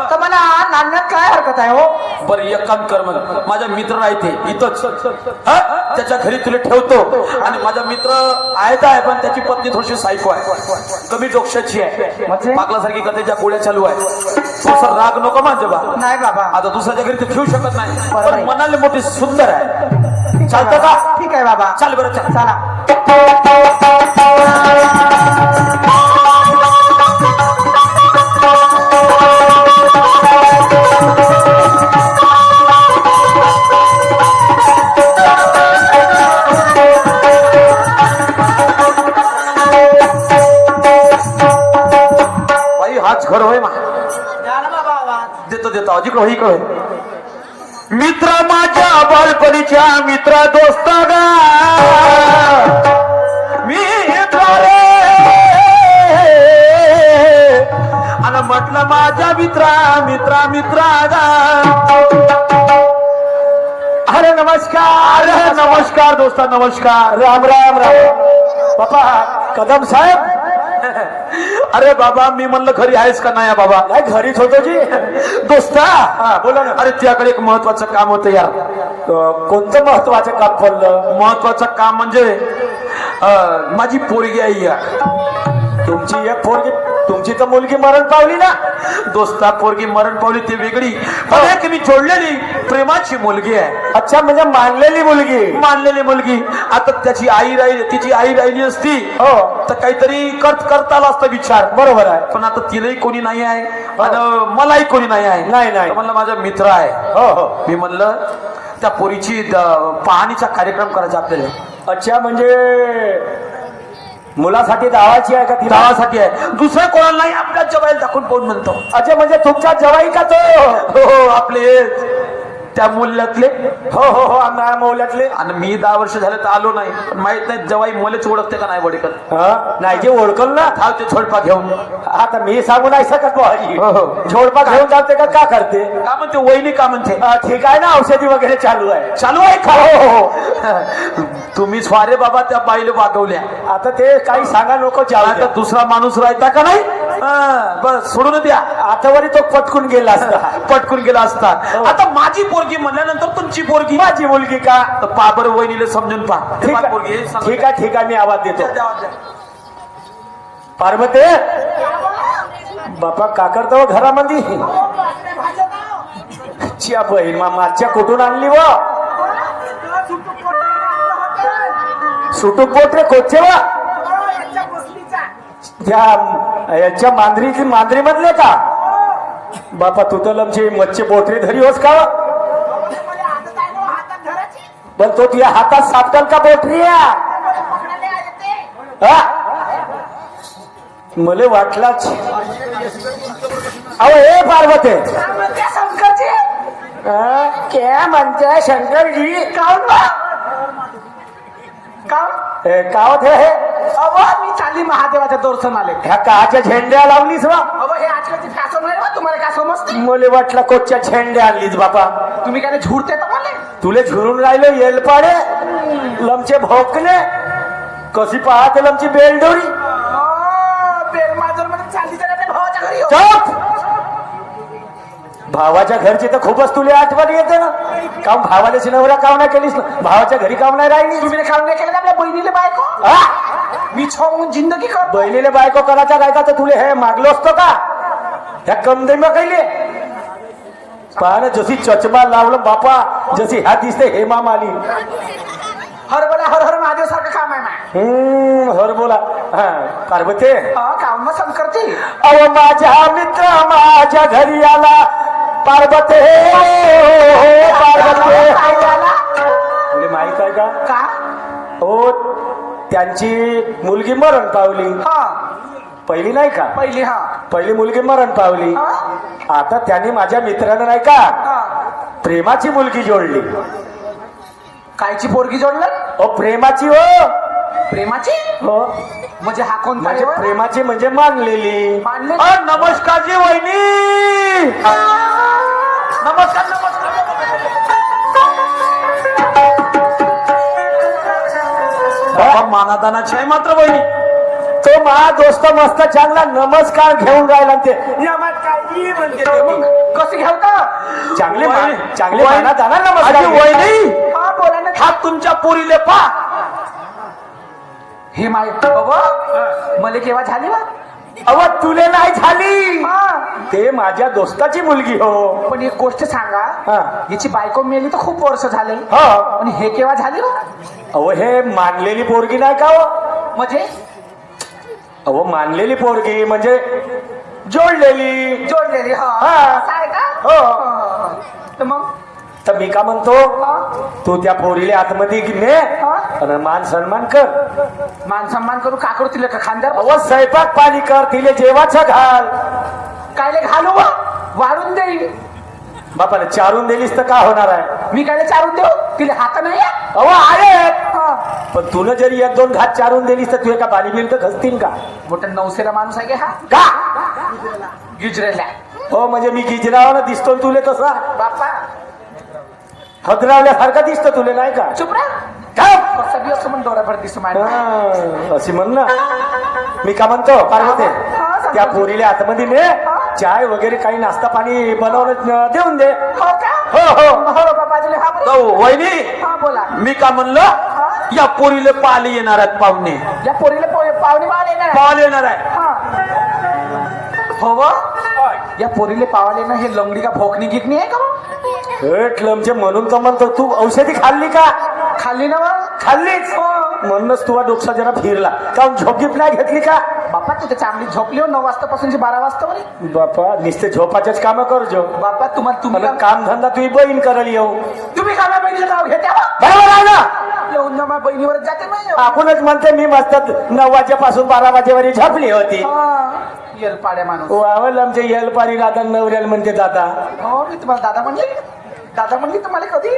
तर मला नांदण्यात काय हरकत आहे हो बरं एक काम कर मग माझा मित्र राहते इथंच त्याच्या घरी तुला ठेवतो आणि माझा मित्र आहे पण त्याची पत्नी थोडीशी सायको आहे कमी डोक्षाची आहे म्हणजे? पाकलासारखी कथेच्या गोळ्या चालू आहे थोडसा राग नको माझ्या बा नाही बाबा आता दुसऱ्याच्या घरी तर ठेवू शकत नाही बरोबर पण आहे. मनाला मोठी सुंदर आहे चालतं का ठीक आहे बाबा चाल बरं चल चला बाई हाच घर होय मा देतो देतो अजिकडे होई इकडे मित्र माझ्या बालपणीच्या मित्र दोस्त गा मित्र रे आणि म्हटलं माझ्या मित्रा गा अरे नमस्कार दोस्ता नमस्कार राम राम राम बाबा कदम साहेब अरे बाबा मी म्हणलं घरी आहेस का नाही बाबा नाही घरीच होतो जी दोस्ता बोला ना अरे तुझ्याकडे एक महत्वाचं काम होतं यार कोणतं महत्वाचं काम पडलं महत्वाचं काम म्हणजे माझी पोरगी आहे यार तुमची एक पोरगी तुमची तर मुलगी मरण पावली ना दोस्ता पोरगी मरण पावली ती वेगळी पण एक मी जोडलेली प्रेमाची मुलगी आहे अच्छा म्हणजे मानलेली मुलगी आता त्याची आई राहिली तिची आई राहिली असती हो तर काहीतरी करता आला असता विचार बरोबर आहे पण आता तिलाही कोणी नाही आहे आणि मलाही कोणी नाही आहे नाही म्हणलं माझा मित्र आहे हो हो मी म्हणलं त्या पोरीची पाहणीचा कार्यक्रम करायचा आपल्याला अच्छा म्हणजे मुलासाठी दावाची आहे का ती दावासाठी आहे दुसऱ्या कोणाला नाही आपल्या जवाईला दाखवून कोण म्हणतो अच्छा म्हणजे तुमच्या जवाई का तो हो आपले त्या मूल्यातले हो हो हो मौल्यातले आणि मी 10 वर्ष झाले तर आलो नाही पण माहित नाही जवाई मलाच ओळखते का नाही वडीकत नाही जे ओळखल ना धावते छोडपा घेऊन आता मी सांगू नाही शकत भाजी हो छोडपा घेऊन जाते का करते का म्हणते वहिनी का म्हणते ठीक आहे ना औषधी वगैरे चालू आहे का हो हो तुम्ही स्वारे बाबा त्या बाईला वागवल्या आता ते काही सांगा नको आता दुसरा माणूस राहता का नाही बस सोडून द्या आता वरी तो पटकून गेला असता आता माझी पोरगी म्हणल्यानंतर तुमची पोरगी माझी मुलगी का तर पाबर वहिनीला समजून पहा ठीक आहे मी आवाज देतो पार्वती बापा का करतो घरामध्ये च्या बहीण मागच्या कुठून आणली व सुटूक पोट रे कोचे वा त्या याच्या मांजरी मधले का बापा तू तर लमची मच्छी पोटरी धरी होस का पण तो तुझ्या हातात सापटल का पोटरी मला वाटलाच अहो हे पार्वती शंकरजी क्या म्हणते शंकरजी कावत हे मी चालली महादेवाच्या दर्शनाले ह्या काच्या झेंड्या लावलीस वा हे आजकालची फॅशन आहे तुम्हाला काय समजते मला वाटलं कोच्या झेंड्या आणलीस बापा तुम्ही काय झुरते तुले झुरून राहिलो येल पाडे लमचे भोकले कशी पाहते लमची बेलडोरी भावाच्या घरची तर खूपच तुला आठवण येते ना काम भावाल्याची नवरा काम नाही केलीस ना भावाच्या घरी काम नाही राहिली तुम्ही काम नाही केलं आपल्या बहिणीला बायको मी छो म्हणून जिंदगी कर बहिणीले बायको करायचा काय तर तुले हे मागलो असतो का ह्या कमदे मग कैले पाहणं जशी चष्मा लावलं बापा जशी ह्या दिसते हेमा माली हर बोला हर हर महादेव सारखं काम आहे ना हर बोला हा पार्वते काम मग संकरची अव माझ्या मित्र माझ्या घरी आला पार्वते पार्वते काय झाला तुला माहित आहे का का हो त्यांची मुलगी मरण पावली हा पहिली नाही का पहिली हा पहिली मुलगी मरण पावली हा आता त्यांनी माझ्या मित्रानं नाही का हा प्रेमाची मुलगी जोडली कायची पोरगी जोडलं प्रेमाची हो प्रेमाची हो म्हणजे हा कोण म्हणजे प्रेमाची म्हणजे मानलेली मानलेली? नमस्कार जी वहिनी नमस्कार नमस्कार मानादानाची आहे मात्र बहिणी तो मा दोस्त मस्त चांगला नमस्कार घेऊन राहिला ते नमस्कार जी म्हणते ते मग. कशी घ्याव का चांगले वहिनी. चांगले वहिनी. मानादाना नमस्कार आजी घे. वहिनी हा बोला ना हा तुमच्या पोरीले पा हे माय बाबा मला केव्हा झाली बा अव तुले नाही झाली हा ते माझ्या दोस्ताची मुलगी हो पण एक गोष्ट सांगा हा. याची बायको मेली तर खूप वर्ष झाले हो आणि हे केव्हा झाली बा अहो हे मानलेली पोरगी नाही का हो म्हणजे अहो मानलेली पोरगी म्हणजे जोडलेली जोडलेली हा हा. असं आहे का हो. हा. तर मग तर मी का म्हणतो हा. तू त्या पोरीले आतमध्ये ने हा. आणि मान सन्मान कर मान सन्मान करू का करू तिला का खानदार अहो स्वयंपाक पाणी कर तिले जेवाचं घाल कायले घालू बा वाढून देईल बापाने चारून दिलीस तर का होणार आहे मी कायले चारून देऊ तिला हात नाही आहे? अहो आहेत हा. पण तुला जरी एक दोन घात चारून दिलीस तर तुझ्या का पाणी बिल तर खसतील का मोठा नवसेला माणूस आहे की हा का गुजरेला हो म्हणजे मी गिजरावाला दिसतो ना तुले कसा बाप्पा हदरावल्यासारखा दिसतो तुले नाही का चुप रा काय कसं बी असं म्हण डोळ्याभर दिसतो माझ्या अशी म्हण ना मी का म्हणतो पार्वते हा, सांग. त्या पोरीला आतमध्ये ने चाय वगैरे काही नाश्ता पाणी बनवून देऊन दे हो का हो हो हो बाबाजीले हा बोला. तो वहिनी हा बोला मी का म्हणलं या पोरीले पाले येणार आहेत पाहुणे या पोरीला पाहुणे बाळ येणार आहे. पाले येणार आहे हा. हो व? या पोरीले पावाले ना हे लंगडी का भोकणी गिकणी आहे का मग? लमचे म्हणून तर म्हणतो तू औषधी खाल्ली का खाल्ली ना मग? खाल्लीच म्हणूनच तुझा डोकसा जरा फिरला काऊन झोपगीप नाही घेतली का बाप्पा तू तर चांगली झोपली हो 9 वाजतापासून 12 वाजता म्हणे बापा नुसते झोपाचेच काम करजो बाप्पा तुम्हाला मला तुम्ही काम धंदा तुझी बहीण करल येऊ तुम्ही खाना बहिणीचं नाव घेत्या बा? बरोबर आहे ना येऊन ना माझ्या बहिणीवर जाते नाही आपणच म्हणते मी मस्त 9 वाजेपासून 12 वाजेवर झोपली होती येल पाड्या माणूस वावल आमचे येलपारी राहता नवऱ्याल म्हणते दादा हो मी तुम्हाला दादा म्हणली तुम्हाला कधी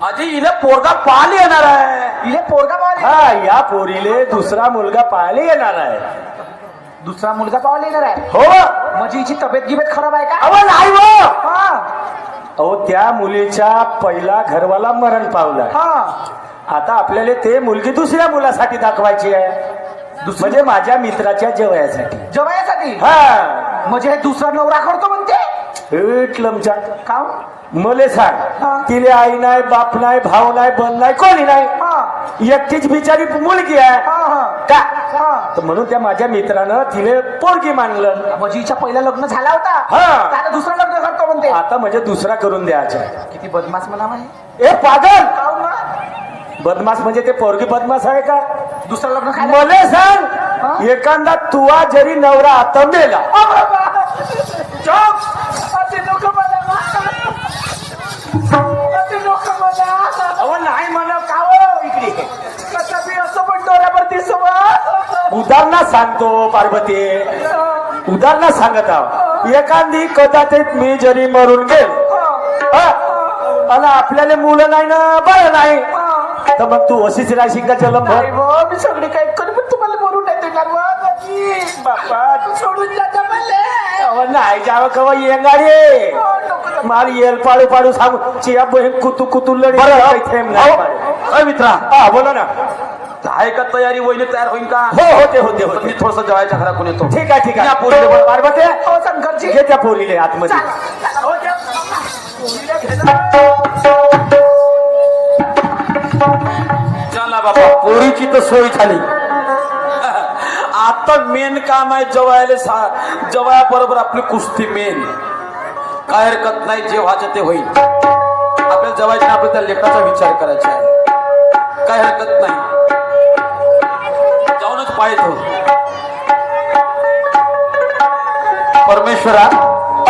आजी हिला पोरगा पाले येणार आहे इले पोरगा पावले हा या पोरीले दुसरा मुलगा पाहायला येणार आहे दुसरा मुलगा पावले येणार आहे हो म्हणजे हिची तब्येत गिबेत खराब आहे का अहो नाही हो हा अहो त्या मुलीच्या पहिला घरवाला मरण पावला हा आता आपल्याला ते मुलगी दुसऱ्या मुलासाठी दाखवायची आहे म्हणजे माझ्या मित्राच्या जेवयासाठी जवायासाठी हा म्हणजे हे दुसरा नवरा करतो म्हणते इटलमच्या का मले हा. सांग तिले आई नाही बाप नाही भाऊ नाही बन नाही कोणी नाही हा एकटीच बिचारी मुलगी आहे हा हा का हा तर म्हणून त्या माझ्या मित्रानं तिले पोरगी मानलं म्हणजे हिच्या पहिला लग्न झाला होता हा. आता दुसरं लग्न करतो म्हणते आता म्हणजे दुसरा करून द्यायचा किती बदमाश म्हणा माहिती ए पागल काहून ना? बदमाश म्हणजे ते पोरगी बदमाश आहे का दुसरं लग्न खायला मले हा? सांग एखादा तुवा जरी नवरा आता मेला असे लोक मला असे लोक मला अहो नाही म्हणा का हो इकडे कसं बी असं पण डोळ्यावर दिसतो बा. उदाहरणा सांगतो पार्वती उदाहरणा सांगत आहो एखादी कदाचित मी जरी मरून गेल आणि आपल्याला मुलं नाही ना बरं नाही तर मग तू अशीच राहशील का चलम नाही हो, मी सगळे काही करू पण तुम्हाला मरून नाही देणार बा, बाजी. बापा तू सोडून जाता मला नाही जावं कवा येंगाडे हो, नको नको. मार येल पाडू पाडू सांगू चिया बहीण कुतू कुतू लढी थेंब नाही मारे. अय मित्रा हा बोला ना आहे का तयारी वहिनी तयार होईल का हो होते होते पण मी होते थोडस जेवायच्या घरातून येतो ठीक आहे ठीक या आहे पोरीले बोल. पार्वती हो शंकरजी घे त्या पोरीले आतमध्ये चला. हो, घ्या. चला बाबा पोरीची तर सोय झाली आता मेन काम आहे जवया बरोबर आपली कुस्ती मेन. काय हरकत नाही, जे व्हायचं ते होईल. आपल्याला जवायच्या आपल्या त्या लेखाचा विचार करायचा आहे. काय हरकत नाही, जाऊनच पाहतो. परमेश्वरा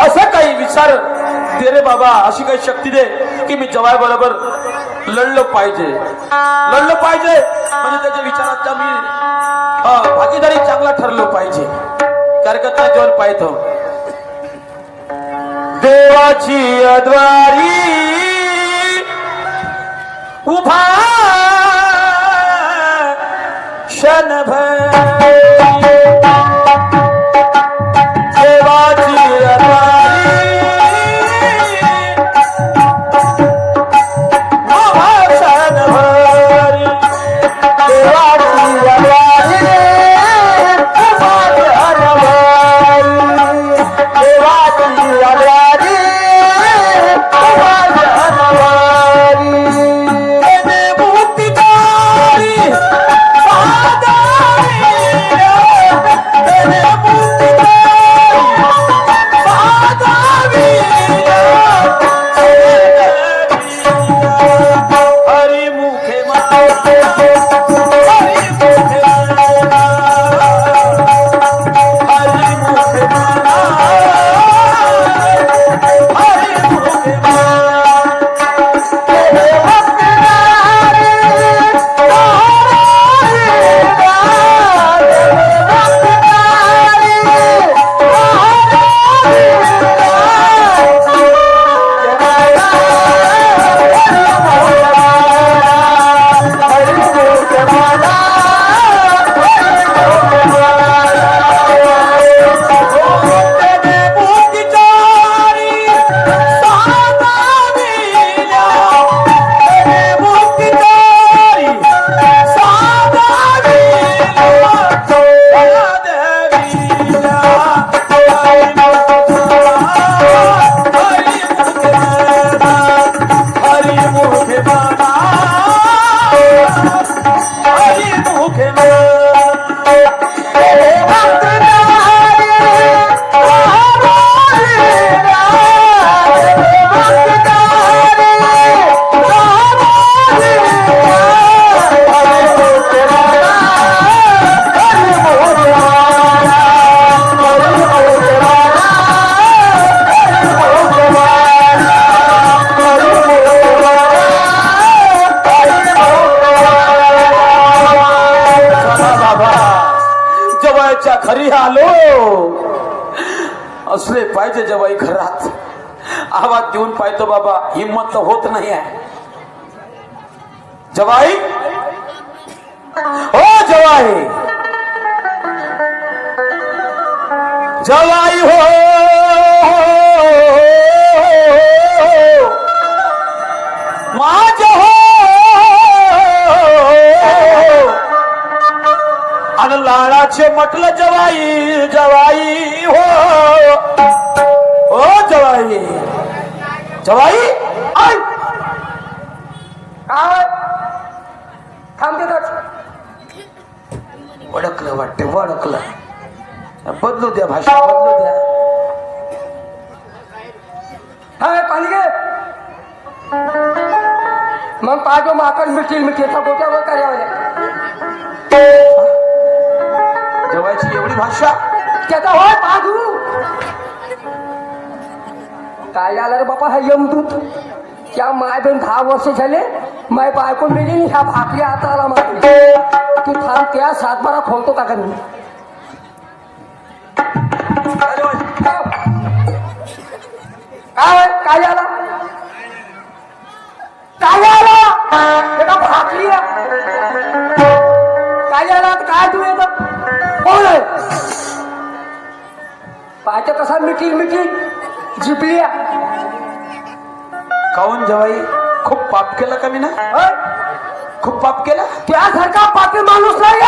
असं काही विचार दे रे बाबा, अशी काही शक्ती दे की मी जवाय बरोबर लढलं पाहिजे म्हणजे त्याच्या विचारात मी भागीदारी चांगला ठरलो पाहिजे. हरकत नाही, जेवण पाहतो. देवाची अद्वारी उभा क्षणभर, देवाची अद्वारी उभा क्षणभर, देवाची अद्वारी उभा क्षणभर, देवाची अद्वारी घरी आलो असले पाहिजे जवाई घरात. आवाज देऊन पाहतो बाबा, हिम्मत तर होत नाही आहे. जवाई, ओ जवाई, जवाई हो माझ हो आणि लाडाचे म्हटलं जवाई, जवाई हो, ओ जवाई, जवाई ऐ काय थांबते तर वडकलं वाटते, वडकलं. बदलू द्या, भाषा बदलू द्या. हा पाणी घे. मग पाहतो माकड मिठील मिठीचा गोट्यावर कार्यावर जवायची एवढी भाषा त्याचा होय पाहू. काय आलं रे बापा हा यमदूत. त्या माय बहीण 10 वर्ष झाले, माय बायको मिळेल ह्या भाकरी आता आला मागे. तू थांब, त्या 7-12 खोलतो का मी. काय काय आला, काय आला भाकरी काय आला. काय तू येत कोण आहे पाहिजे कसा मिठी मिठी जिपलिया. काऊन जवाई, खूप पाप केलं का मी ना, खूप पाप केलं. त्यासारखा पापी माणूस नाही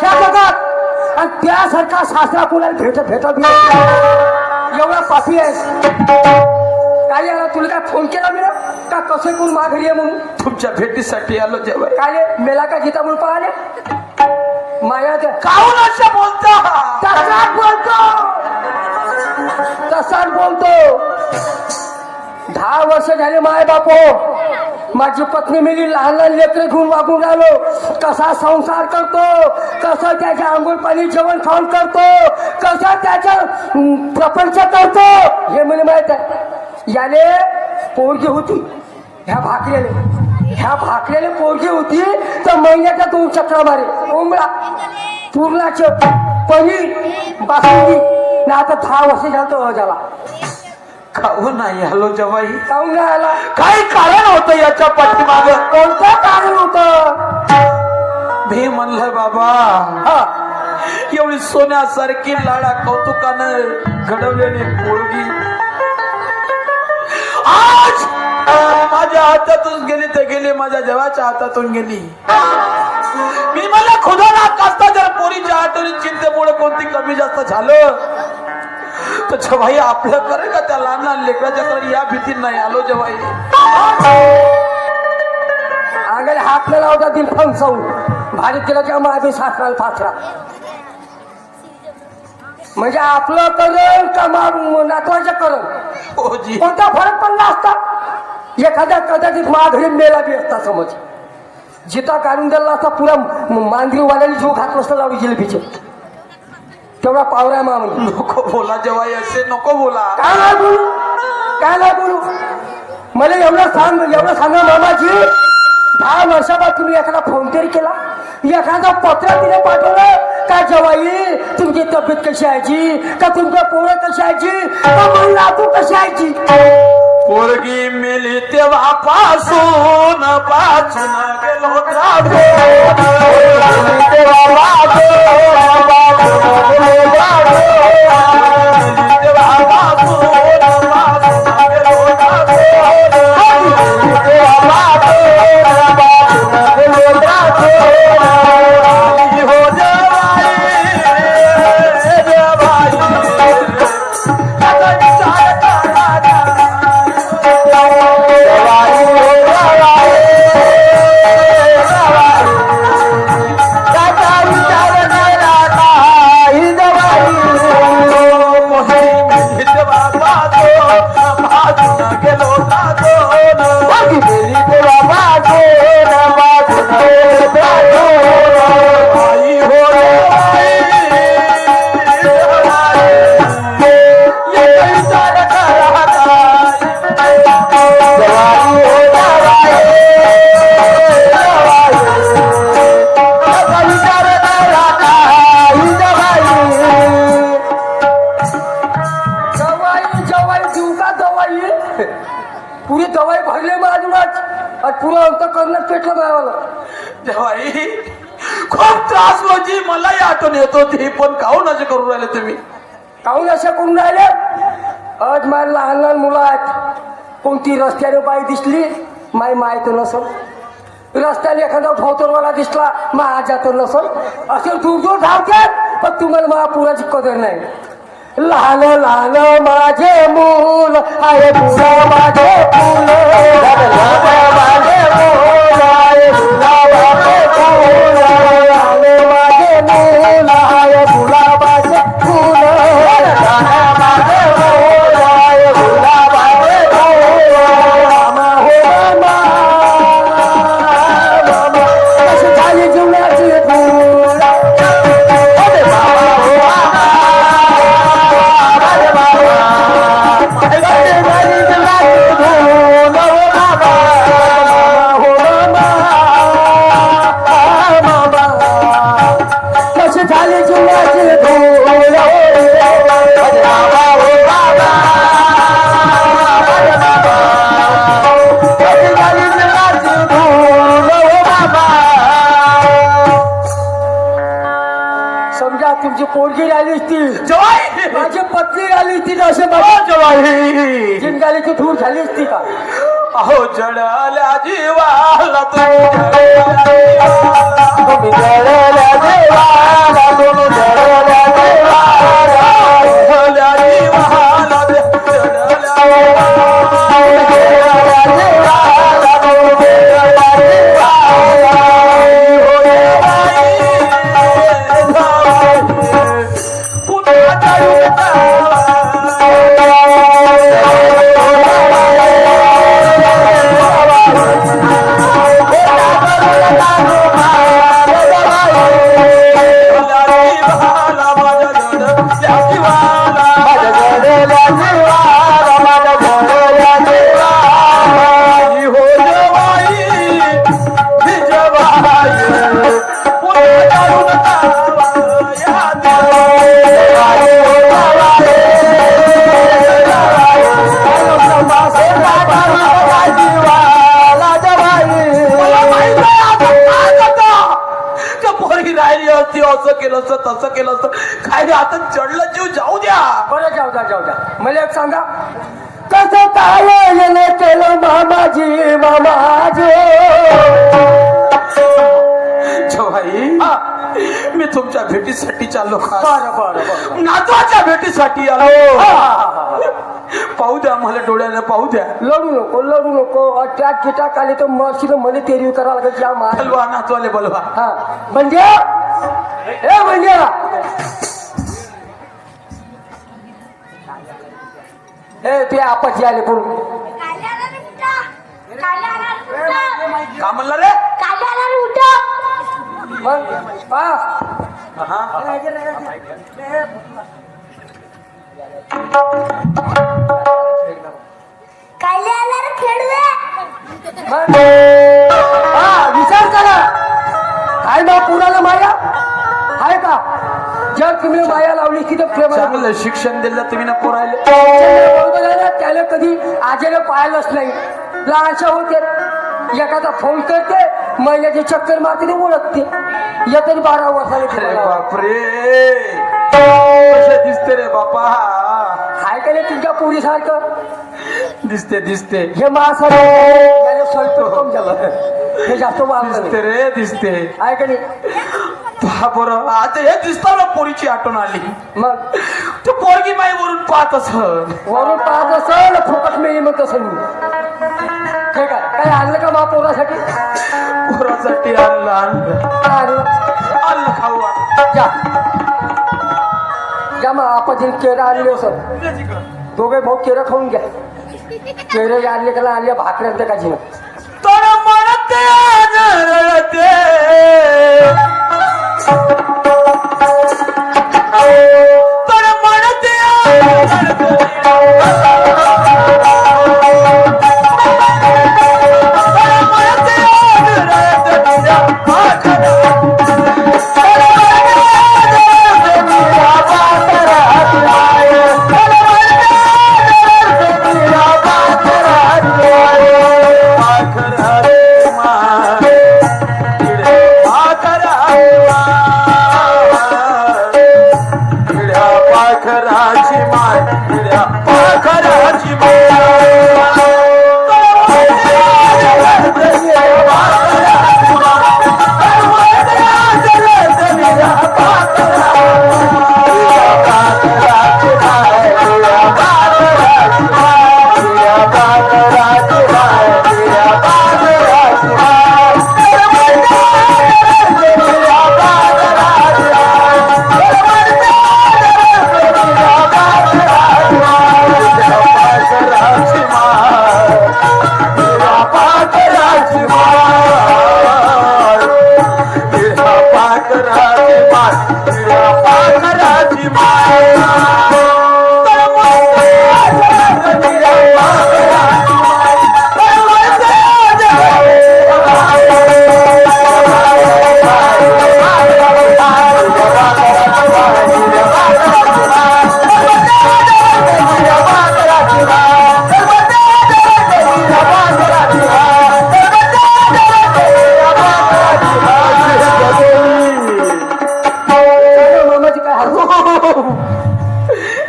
त्या जगात. आणि त्यासारखा सासरा कुणाला भेटत एवढा पापी आहे. काय आला तुला काय फोन केला मी का कसे कोण माघारी आहे म्हणून. तुमच्या भेटीसाठी आलो जवाई. काय मेला का गीता म्हणून पाहिले माया काऊन अशा बोलता असाच बोलतो. 10 वर्ष झाले माय बापो, माझी पत्नी मेली, लहान लहान लेकरं घेऊन वागून राहिलो. कसा संसार करतो, कसं त्याच्या आंघोळ पाणी जेवण खाऊन करतो, कसं त्याचा प्रपंच करतो हे मला माहित आहे. याने पोरगी होती, ह्या भाकऱ्याने पोरगी होती तर महिन्याच्या 2 चक्रा मारे. कोंबडा पूर्णाचं पनीर बासुंदी ना. आता 10 वर्ष झालं तो झाला. खाऊ नाही आलो जवाई. काहून नाही आला? काय कारण होतं याच्या पाठीमाग? कोणतं कारण होतं? मी म्हणलं बाबा, हा, एवढी सोन्यासारखी लाडा कौतुकानं घडवलेली पोरगी आज माझ्या हातातून गेली तर गेली, माझ्या देवाच्या हातातून गेली. मी मला खुदा ना कास्ता जर पोरीच्या आठवणी चिंतेमुळे कोणती कमी जास्त झालं तर जवाई आपलं करेल का? त्या लहान लहान लेकराच्या कडे या भीती नाही आलो जवाई. अंगाला हात न लावता दिल फंसावून भारी केलं त्या माझे सासराला फासरा. म्हणजे आपलं करण का नातवाचं करण हो जी. कोणता फरक पडला असता? एखाद्या कदाचित माघारी मेला बी असता समज. जिता काढून दिला असता, पुरा मांजरीवाल्याने जीव घातलं असतं लावडी जिलेबीचे. तेवढा पावरा मामून. नको बोला जवाई, असे नको बोला. काय नाही बोलू. मला एवढं सांगा मामाजी, 10 वर्षाबाद तुम्ही एखादा फोन तरी केला, एखादा पत्र तिने पाठवलं का? जवाई तुमची तब्येत कशी आहे, का तुमच्या पोरं कशी आहे, का मला तू कशी आहे? पोरगी मेली तेव्हा पासून गेलो पुरी दवाई भरले माझूनच आणि पुरं अंत करण्यात पेटलं मायावाला. जवाई खूप त्रास जी, मलाही आठवण येत होती, पण काहून असे करून राहिले तुम्ही? काहून अशा करून राहिले? आज माझ्या लहान लहान मुलं आहेत. कोणती रस्त्याने बाई दिसली माय माहित नसल, रस्त्याने एखादा भोवतरवाला दिसला माझ्या तर नसल. असे दूर दूर धावतात, पण तुम्हाला मला पुराची कदर नाही. लहान लहान माझे मूल आहे, पुरा माझे फूल, माझे मूल आहे, गुलाबाचे फूल, लहान माझे मूल आहे, गुलाबाचे फूल, माझे मूल आहे, गुलाबाचे फूल. मामा हो मामा, कशी झाली जीवनाची फूल. समजा तुमची पोरगी राहिली असती, जवाई माझी पत्नी राहिली असती, असे जवाई जिंगालीची धूळ झाली असती का? अहो जडल्या जीवाला तुम्ही जळल्या देवाला, तुम्ही जळल्या देवाला, जडल्या जीवाला, जळल्या असती असं केलं असतं तसं केलं असतं काय रे आता चढलं जीव जाऊ द्या. बरं जाऊ द्या मला एक सांगा कसं काय येणं केलं मामाजी जवाई मी तुमच्या भेटीसाठी चाललो का बरं नातवाच्या भेटीसाठी आलो. पाहू द्या मला डोळ्याने पाहू द्या. लढू नको त्या किटाक आली तर मशीन मला तेरीव करावं लागेल त्या मार बलवा नातवाले बलवा. हा म्हणजे ए म्हणजे ए ते आपत्ती आले पण का म्हणला रे मग विचार करा आहे ना पुराला माया आहे का जर तुम्ही माया लावली की तर प्रेम चांगलं शिक्षण दिलं तुम्ही ना पोरायले. बरोबर आहे ना त्याला कधी आजेला पाहिलंच नाही लहानशा होते एखादा फोन करते महिन्याची चक्कर मारते ते ओळखते येते 12 अरे वर्षाला बापरे कसे दिसते रे बापा. हाय का नाही तुमच्या पोरी सारखं दिसते हे मासाला स्वल्प कम झालं हे जास्त वाढलं दिसते रे दिसते. आहे का नाही पहा बरं आता हे दिसतं ना पोरीची आठवण आली. मग तू पोरगी माई वरून पाहत असं वरून पाहत असेल फुकट मिळेल मग तसं मी ठीक आहे काही आणलं का मा पोरासाठी पोरासाठी आणलं खाऊ जा मग आपण केरं आणले असं दोघे भाऊ केरं खाऊन घ्या केरं आणले का आणले भाकऱ्या का जिन तर म्हणते रडते तर म्हणते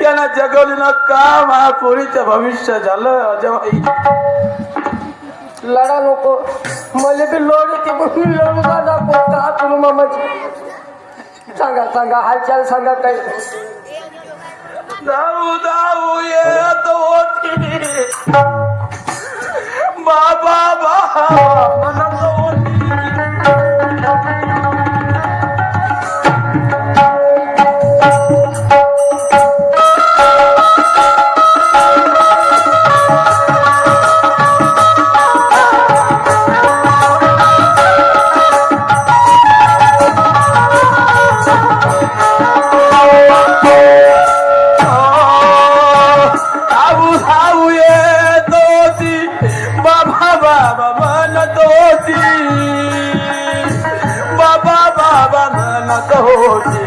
यांना जगवली ना का माझ्या पोरीचं भविष्य झालं जवाई. लढा नको मला बी लोड येते म्हणून लढू का नको का करू मामाची सांगा हालचाल सांगा काय धावू येत होती बाबा म्हणत होती. होती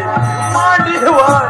मांडीवर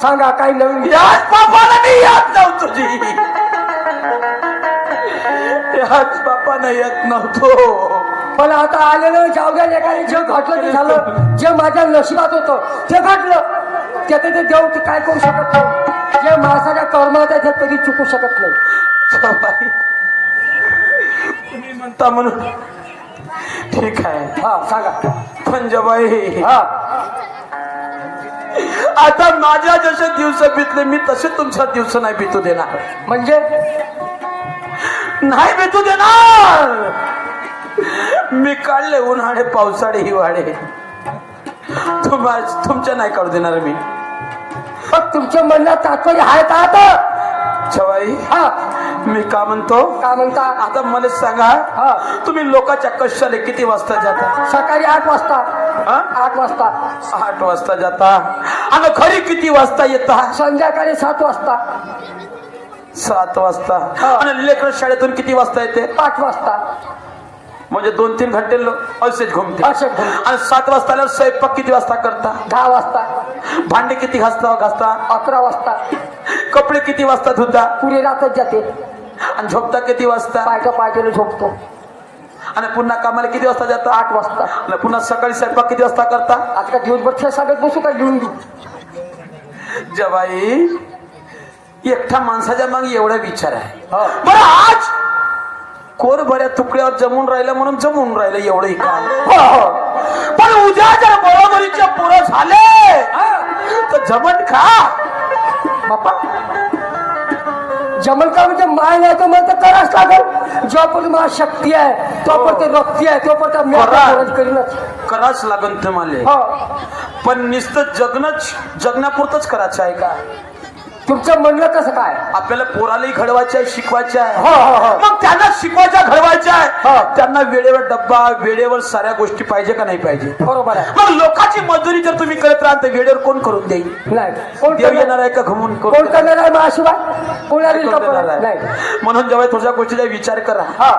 सांगा काही नवीन याच बापाला मी याद नव्हतो जी, याच बापानं येत नव्हतो. पण आता आलेलं जाऊद्या एकाने जे घडलं ते झालं, जे माझ्या नशिबात होतं ते घडलं. त्याचं ते देव ते काय करू शकत नाही. जे माणसाच्या कर्मात आहे ते कधी चुकू शकत नाही. बाई, तुम्ही म्हणता म्हणून ठीक आहे. हा सांगा. पण जबाई, हा आता माझ्या जसे दिवस बितले मी तसे तुमचा दिवस नाही बितू देणार. म्हणजे नाही बितू देणार. मी काढले उन्हाळे पावसाळे हिवाळे, तुमच्या नाही काढू देणार मी. पण तुमच्या मनात तात्पर्य आहे का आता? जवाई, हा मी का म्हणतो, का म्हणता? आता मला सांगा, हा तुम्ही लोकांच्या कशाला किती वाजता जाता? सकाळी 8 वाजता. हा? 8 वाजता. 8 वाजता जाता आणि घरी किती वाजता येता? संध्याकाळी 7 वाजता. 7 वाजता. हा. आणि लेकर शाळेतून किती वाजता येते? 5 वाजता. म्हणजे 2-3 घंटे असेच घुमते. असेच घुमते. आणि 7 वाजता आल्यावर स्वयंपाक किती वाजता करता? 10 वाजता. भांडे किती घासता? 11 वाजता. कपडे किती वाजता धुता? पुरी रातच जाते. आणि झोपता किती वाजता? पायट्याला झोपतो. आणि पुन्हा कामाला किती वाजता जाता? 8 वाजता. आणि पुन्हा सकाळी स्वयंपाक किती वाजता करता? आज का दिवसभर खेळ सांगत बसू का घेऊन देऊ? जवाई, एकटा माणसाच्या मागे एवढा विचार आहे. हा. बरं, आज कोर भऱ्या तुकड्यावर जमून राहिलं म्हणून जमून राहिलं एवढंही काम. हो हो. पण उद्या जर बरोबरीचे पोरं झाले तर जमन का बापा जमल का म्हणजे माय नाही तर मला तर करावंच लागेल. जोपर्यंत मला शक्ती आहे, तोपर्यंत रक्ती आहे, तोपर्यंत मी बरं. आता करीनच. कराच लागन तुम्हाला. हो. पण नुसतं जगण्यापुरतच करायचं आहे का? तुमचं म्हणणं कसं काय? आपल्याला पोरालाही घडवायचं आहे, शिकवायचं आहे. हो हो हो. मग त्यांना शिकवायच्या घडवायच्या आहे. हो. त्यांना वेळेवर डब्बा, वेळेवर साऱ्या गोष्टी पाहिजे का नाही पाहिजे? बरोबर आहे. मग लोकांची मजुरी जर तुम्ही करत राहाल तर वेळेवर कोण करून देईल? नाही कोण देव येणार आहे का घुमून कोण करणार आहे माझ्याशिवाय? कोणाला कोण देणार आहे? नाही. म्हणून जेव्हा तुझ्या गोष्टीचा विचार करा. हा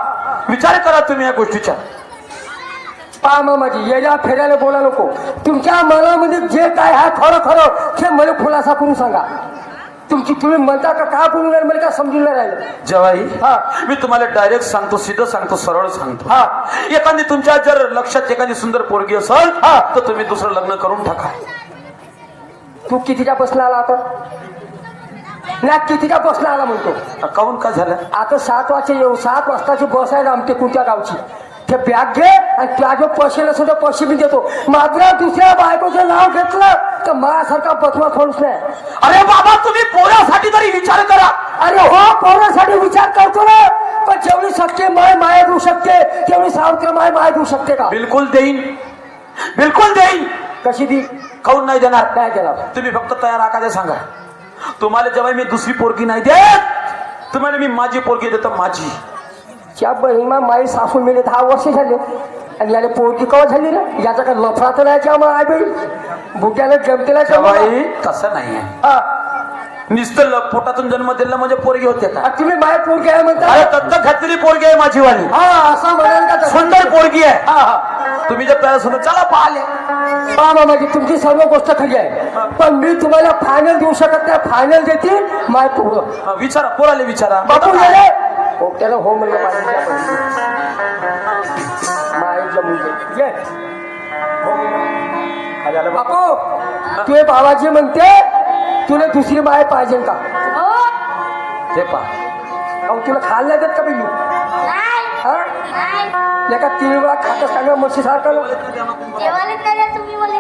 विचार करा तुम्ही या गोष्टीचा. पहा मामाजी, यायला फिरायला बोला नको. तुमच्या मनामध्ये जे काय आहे खरं खरं ते मला खुलासा करून सांगा. तुम्ही म्हणता का काय बोलून राहिले मला काय समजून नाही राहिलं. जवाई, हा. मी तुम्हाला डायरेक्ट सांगतो, सीधं सांगतो, सरळ सांगतो. हा. एखादी तुमच्या जर लक्षात एखादी सुंदर पोरगी असेल हा. तर तुम्ही दुसरं लग्न करून टाका. तू कितीच्या बसला आला आता? नाही कितीच्या बसला आला म्हणतो. काऊन का झालं? आता 7 वाजता येऊ. 7 वाजताची बस आहे आमच्या कोणत्या गावची. ते बॅग घे आणि त्या जो पैसे नसेल तर पैसे मी देतो. मात्र दुसऱ्या बायकोचं नाव घेतलं तर माझ्यासारखा बसवा थोडूच नाही. अरे बाबा, तुम्ही पोरासाठी तरी विचार करा. अरे हो, पोरासाठी विचार करतो ना. पण जेवढी शक्य माया देऊ शकते तेवढी सावत्र माया देऊ शकते का? बिलकुल देईन, बिलकुल देईन. कशी दी? काऊन नाही देणार? काय केला? तुम्ही फक्त तयार आकायला सांगा. तुम्हाला जेव्हा मी दुसरी पोरगी नाही देत, तुम्हाला मी माझी पोरगी देतो. माझी त्या बहिणीमा माई सासू मेले 10 वर्ष झाले आणि याला पोरगी कवा झाली ना? याचा काय लफडा तर नाही का? मग आई बहीण बुट्याला जमतेला जवाई, तसं नाही आहे. नुसतं पोटातून जन्म दिला म्हणजे पोरगी होते का? तुम्ही माय पोरगी आहे म्हणता? अरे दत्तक घातलेली पोरगी आहे माझी वाली. हा असं म्हणाल का? सुंदर पोरगी आहे. हा हा. तुम्ही जर त्याला सुंदर चला पाहिले. मामा माझी तुमची सर्व गोष्ट खरी आहे, पण मी तुम्हाला फायनल देऊ शकत नाही. फायनल देतील माय पोरं. विचारा, पोराले विचारा. बापू गेले त्याला हो म्हणलं माईच्या मुलगी ये. बापू तुझे बाबाजी म्हणते तुला दुसरी माय पाहिजे का? हो. ते पहा, अहो तुला खायला नाही देत का बिल्लू? नाही. हा नाही. एका 3 वेळा खातच सांगा म्हशी सारखं. जेवायला काय द्या तुम्ही मला?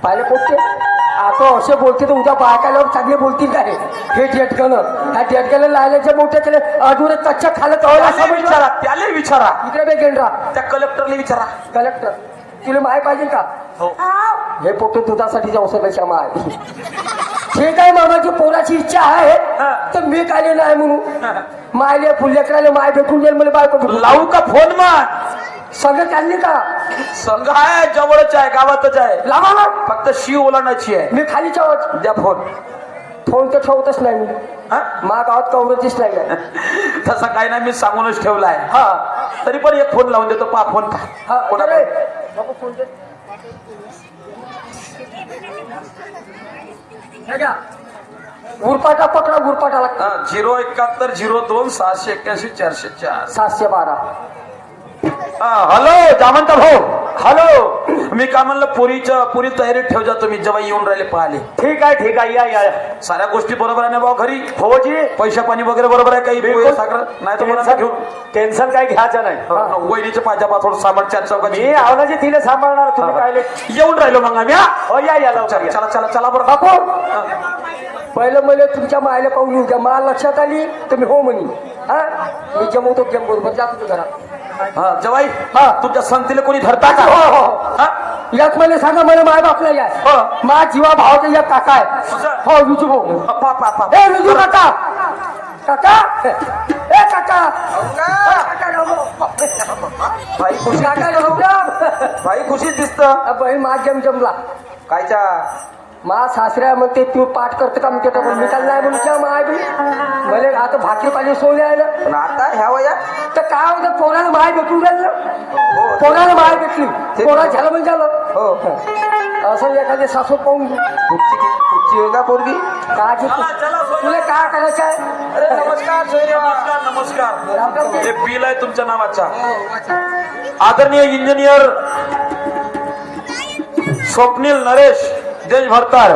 पाहिले पोटते आता असे बोलते तर उद्या बायकाल्यावर चांगले बोलतील काय? हे डेटकनं ह्या डेटक्याला लायल्याच्या मोठ्या केले अधुरे कच्च्या खालं तवला त्याला विचारा, त्याला विचारा. इकडे बे गेंडरा त्या कलेक्टरला विचारा. कलेक्टर तुला माय पाहिजे का? हो. हे पोटे दुधासाठी औषधाच्या माय. ठीक आहे मामाची पोराची इच्छा आहे तर मी काय नाही म्हणून मायले फुल्लेकराले माय भेटून जाईल मला बायको भेटून. लावू का फोन? मग सगळं चालली का? संघ आहे, जवळच आहे, गावातच आहे. लावा ना. फक्त शी ओलांडायची आहे. मी खाली चावत द्या फोन. फोन तर ठेवतच नाही मी. हा? मा गावात कवरचीच नाही काय. तसा काही नाही, मी सांगूनच ठेवलाय. हा तरी पण एक फोन लावून देतो. पा फोन हा कोणा? अरे, बाबा फोन दे. गुरपाटा पकडा, गुरपाटा लागला 07102 681 404. 712. हॅलो जामंता भाऊ, हॅलो. मी काय म्हणलं, पुरी तयारी ठेव जा, तुम्ही जेव्हा येऊन राहिले पाहिले. ठीक आहे या साऱ्या गोष्टी बरोबर आहे ना भाऊ घरी? हो जी. पैसा पाणी वगैरे बरोबर आहे? काही पोहे, साखर नाही तर मला घेऊन टेन्शन काय घ्यायचं नाही. वहिनीच्या पायच्या थोडं सामान चार चौकाची. मी आवनाची तिला सांभाळणार, तुम्ही काय येऊन राहिलो मग आम्ही. हो या लवकर चला चला चला बरं बापू, पहिलं मला तुमच्या मायला पाहून येऊ द्या. मला लक्षात आली तुम्ही हो म्हणी. हा, मी जमवतो गेम बरोबर. जा तुझ्या घरात. हा जवाई, तुमच्या संतीला कोणी धरता का? हा? यात मला सांगा, मला माय बापला या मा जीवा भावाचा या काका आहे. हो विजू भाऊ. ए विजू काका, काका, ए काका, भाई खुशी, काका राम. भाई खुशीच दिसत. बहीण मा जमला कायच्या मा सासऱ्या म्हणते तू पाठ करते का म्हणते, पण मी काल नाही म्हणून माय बी मला आता भाकरी पाणी सोडले आहे ना. पण आता ह्या वया तर काय होतं, पोराला माय भेटून राहिलं. पोराला माय भेटली, पोरा झालं म्हणजे झालं. हो असं एखादी सासू पाहून कुठची का पोरगी? काय तुला काय करायचं आहे? नमस्कार नमस्कार नमस्कार. हे बिल आहे तुमच्या नावाचा. आदरणीय इंजिनियर स्वप्नील नरेश देश भरतार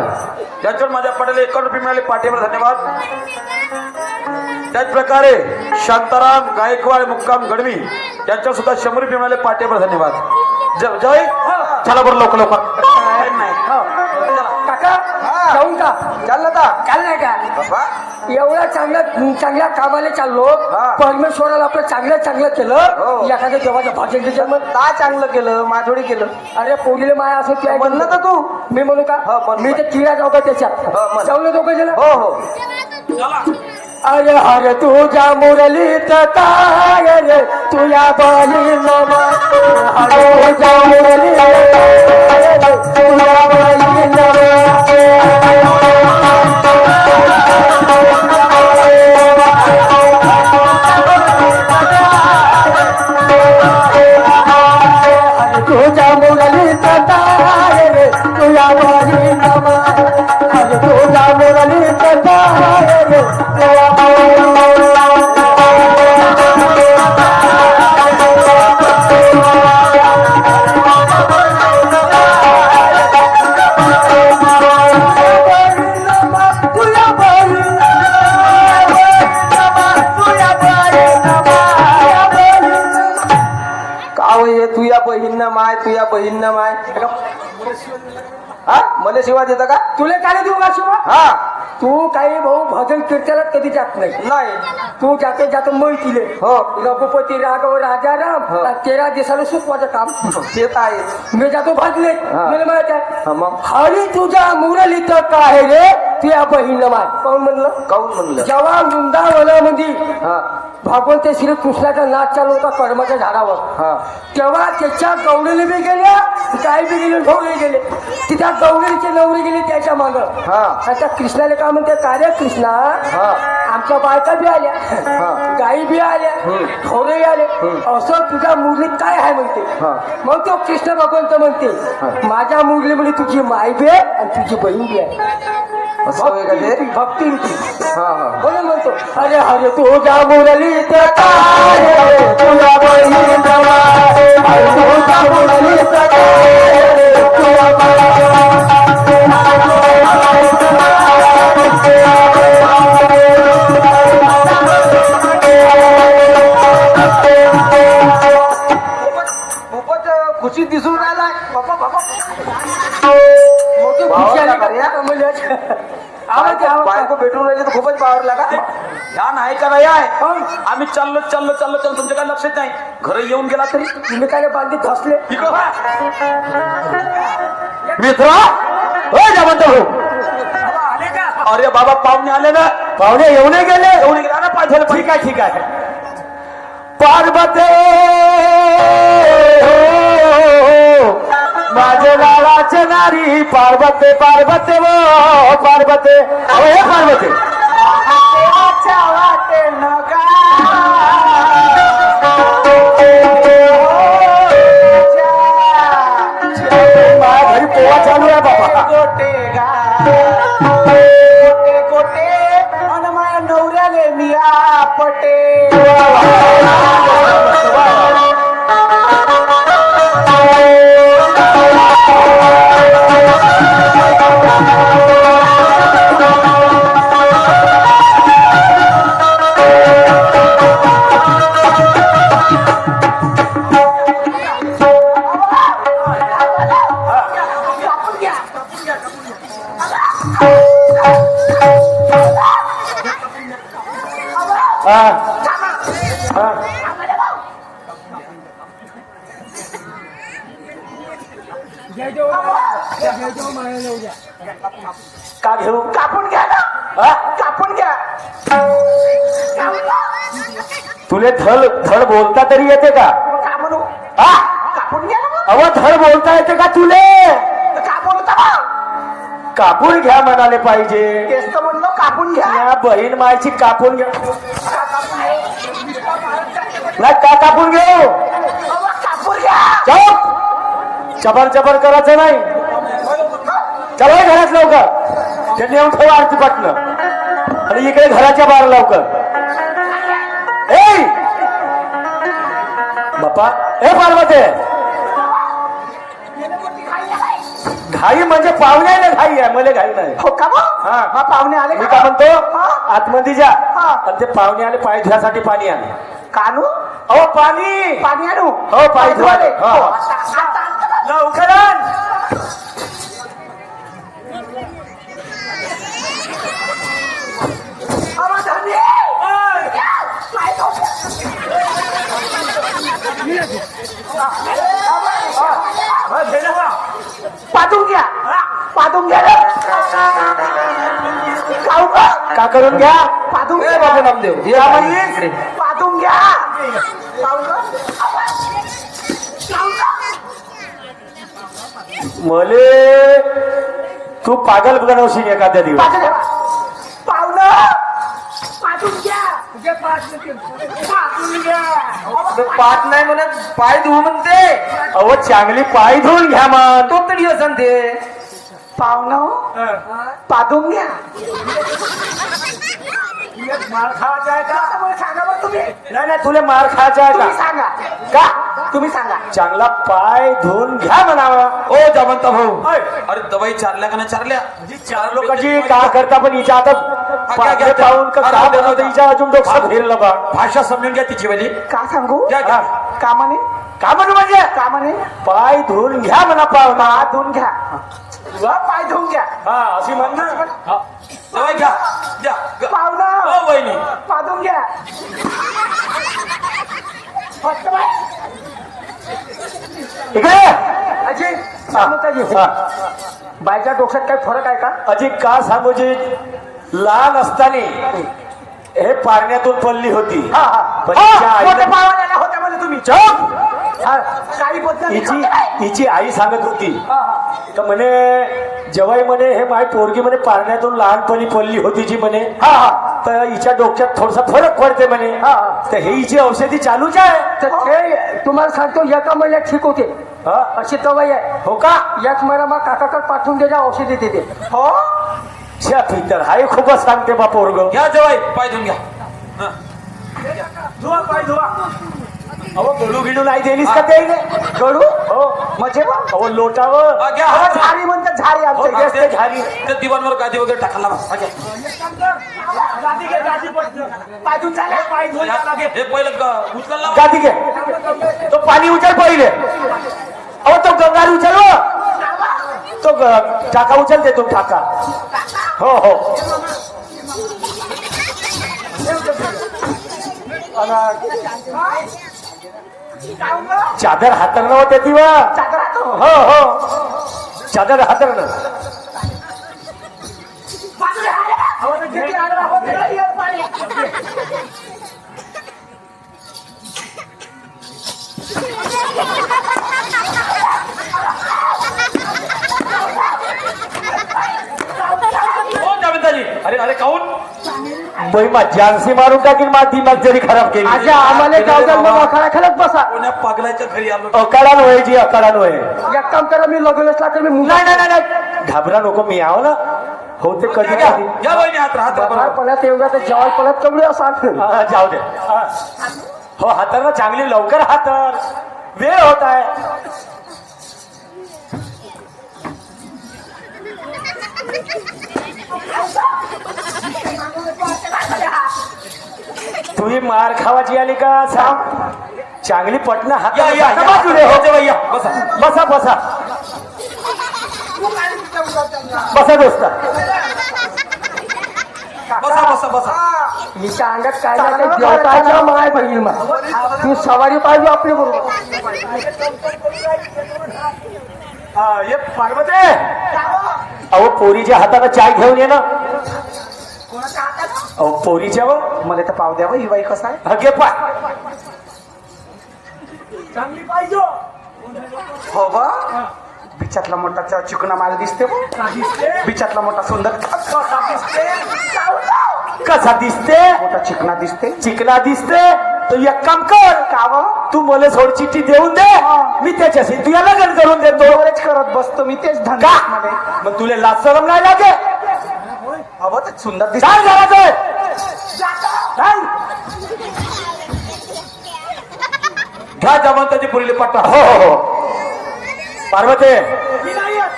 यांच्यावर माझ्या पटेल 1 रुपये मिळाले, पाठीवर धन्यवाद. त्याच प्रकारे शांताराम गायकवाड मुक्काम गडवी यांच्यावर सुद्धा 100 रुपये मिळाले, पाठीवर धन्यवाद. जय चला बरं लवकर लवकर. काका जाऊन का चाललं का? चाल नाही का? एवढ्या चांगल्या कामाला चाललो. परमेश्वराला आपलं चांगलं केलं. एखाद्या देवाच्या भाजन जन्म काय चांगलं केलं? माथोडी केलं. अरे पोरीले माया असं तू म्हणलं तर तू. मी म्हणू का? मी ते किडा जाऊ का त्याच्यात जाऊन दोघं जण. हो हो अरे हरे तुझ्या मुरलीत काय रे तुझ्या बळी नमा. हरे तुझ्या मुरलीत काय रे तुझ्या बळी नमा. तुझ्या मुरलीत काय रे तुझ्या बळी नमा. हरे तुझ्या मुरलीत काय रे तुझ्या बळी तुया बहीण माय, तुया बहीण माय. हा मला शिवा देता का? तुला काय देऊ का शिवा? हा तू काही भाऊ भजन कीर्तनात कधी जात नाही. तू जाते जाते मैथिले. हो रघुपती राघव राजा राम 13 दिवसाला सुखवाचं काम ते तर आहे. मी जातो भाजले. मला माहित आहे. मग हरी तुझ्या मुरलीत काय रे तुझ्या बहीण माय. कोण म्हणलं? काऊन म्हणलं? जेव्हा वृंदावनामध्ये भगवंत श्री कृष्णाचा नाच चालू होता कर्माच्या झाडावर, तेव्हा त्याच्या गौरीला बी गेल्या, गाय बी गेले, ढोले गेले. तिच्या गौरीचे नवरी गेली त्याच्या माग. आता कृष्णाला काय म्हणते, का रे कृष्णा आमच्या बायका बी आल्या, गायी बी आल्या, ढोरे आले, असं तुझ्या मुरलीत काय आहे म्हणते. मग तो कृष्ण भगवंत म्हणते माझ्या मुरलीमध्ये तुझी माय बी आहे आणि तुझी बहीण बी आहे. भक्ती म्हणून म्हणतो अरे हरे तुझ्या मुरलीत काय रे तुझ्या बहीण नमा. हरे तुझ्या मुरलीत काय रे तुझ्या खूपच खुशी दिसून राहिला. मोठी खुशी आली का? बायको भेटून राहिली तर खूपच पावरला का? ध्यान आहे का नाही आहे? आम्ही चाललो तुमच्या काय लक्षात नाही. घर येऊन गेला तरी तुम्ही काय बांधीत धसले. मित्र अरे बाबा पाहुणे आले ना. पाहुणे येऊन गेले. येऊन गेला ना पाहिजे. ठीक आहे पार्वते माझे लालाचे नारी पार्वते पार्वते वो पार्वते. अहो हे पार्वते वाटे नका घरी पोहा चालू आहे बाबा. का घेऊ कापून घ्या ना, हा? कापून घ्या. तुले धड धड बोलता तरी येते का का म्हणू? हा? कापून घ्या ना. अव धड बोलता येते का तुले का बोलता ना? कापून घ्या म्हणाले पाहिजे तेच तर म्हणलो, कापून घ्या. या बहीण मायची कापून घ्या नाही का कापून घेऊ अहो, कापून घ्या. चप चबर चबर करायचं नाही चला घरात लवकर ते नेऊन ठेवा आरती पाटणं आणि इकडे घराच्या बाहेर लवकर ए बापा ए पार्वते घाई म्हणजे पाहुण्याला घाई आहे मला घाई नाही हो का मग? हा. हा, पाहुणे आले मी का? काय म्हणतो हा? आतमध्ये जा हा. आणि ते पाहुणे आले पाय धुवासाठी पाणी आले कानू अहो पाणी पाणी आणू. हो, पाणी धुवाले. धुवाले. हो. हो, आता. लवकर आण. अहो, धनी. पाय धुवा. पाठवून घ्या, पाठवून घ्या रे. खाऊ का? का करून घ्या पाठवून ए घ्या. बाबू नामदेव या म्हणली पाठवून घ्या. खाऊ का? खाऊ का? मले तू पागल बनवशील एखाद्या दिवस पाठवून घ्या. पाहुणं, पाठवून घ्या. पाठवून घ्या. पाठ नाही म्हणत पाय धुवू म्हणते अहो चांगली पाय धुवून घ्या मग तो तरी असं ते पाहुणं, पाठवून घ्या. मार खायचा आहे आता मला सांगा बरं तुम्ही. नाही नाही तुला मार खायचा आहे तुम्ही का सांगा. का तुम्ही सांगा. चांगला पाय धुवून घ्या म्हणावं ओ जमंता भाऊ ओय, अरे दवाई चारल्या का नाही चारल्या चार लोकांची का करता पण हिच्या आता पाय घ्या. पाहून का का बनवतं हिच्या अजून डोकं फिरलं बा भाषा समजून घ्या तिची वाली का सांगू? घ्या, घ्या. का म्हणे? का म्हणू म्हणजे का म्हणे? पाय धुवून घ्या म्हणा पाहुणा पाय धुवून घ्या. पाय धुवून घ्या. हा अशी म्हण ना हा. दवाई घ्या द्या पाहुणं, ओ वहिनी पाठवून घ्या. फक्त बाय. इकडे अजय, हा. सांगू अजय. हा. बायच्या डोक्यात काही फरक आहे का? अजी का सांगू जी लहान असताना हे पारण्यातून पडली होती हा, हा. पण हा, हिच्या मोठ्या आईला पावाला होत्या म्हणजे तुम्ही. चुप! हा, काही बद्दल हिची आई सांगत होती का म्हणे जेव्हाही म्हणे हे माय पोरगी म्हणे पारण्यातून लहानपणी पडली होती जी म्हणे तर हिच्या डोक्यात थोडासा फरक पडते म्हणे तर हे हिची औषधी चालूच आहे तर ते तुम्हाला सांगतो एका महिन्यात ठीक होते. हा? अशी दवाई आहे. हो का एक महिना मग काकाकडे पाठवून द्यायच्या औषधी देते. हो, छ्या पितर हाय खूपच सांगते बा पोरग घ्या जवाई पाय धुवून घ्या हा. धुवा पाय धुवा अहो गडू गिडू नाही देलीस का ते गडू हो म्हणजे बा हा, अहो लोटावर घ्या अहो, हा, झाडी म्हणतात, झाडी हो, आमच्या तेच ते झाली. त्या दिवाणवर गादी वगैरे टाकायला हा, घ्या. पाठवून झाल्या. हे पहिलं उचलला गादी घे तो पाणी उचल पहिले अहो तो गंगार उचल हो. तो टाका उचल दे तो टाका हो हो चादर हातरणं होते ती वा चादर हातो. हो हो चादर हातरणं अहो, तर किती आडवा होते ना, ये पाणी. हो जावेदारी अरे अरे काऊन बाई मा जानसी मारून टाकील मा दिमाग जरी खराब केली आजा आम्हाला गावच्या मग अखाडा खालच बसा. कोण्या पागलाच्या घरी आलो अकाळान वय जी अकाळान वय एक काम करा, मी लग्न असला तर मी मुंगा नाही नाही नाही घाबरा नको मी आहो ना हो ते कधी घ्या कधी घ्या वहिनी हात राहत बाहेर पडत एवढ्या तर जेवाय पडत कवडी असा. हा, जाऊ दे हा. हो हातर चांगली लवकर हातर वेळ होत आहे तुम्ही मार खावाची आली का सांग चांगली पटना हात या या बसा बाजूले हो. जवाई या बसा बसा बसा बसा दोस्ता बसा बसा बसा हिच्या अंगात काय नाही, काय जेवताच्या माय बहीण मा. तू सवारी पाहिजे आपल्या बरोबर. ये पार्वते, अहो पोरीच्या हाताला चाय घेऊन ये ना. कोणाच्या हातात अहो पोरीच्या व मला तर पाव द्यावं ही बाई कसं आहे हा घे पाय. चांगली पाहिजे हो बा बिचातला मोठा चिकना माल दिसते बा. बिचातला मोठा सुंदर कसा दिसते? मोठा चिकना दिसते चिकना दिसते. तो एक काम कर, काव तू मला सोड चिठ्ठी देऊन दे, मी त्याच्याशी तुला लग्न करून देतो. बरेच करत बसतो मी तेच धंदा का मध्ये. मग तुला लाज शरम नाही लागे? अहो ते सुंदर दिसते काय करायचंय? घ्या जमंताची पुरीले पट्टा. हो हो हो पार्वते,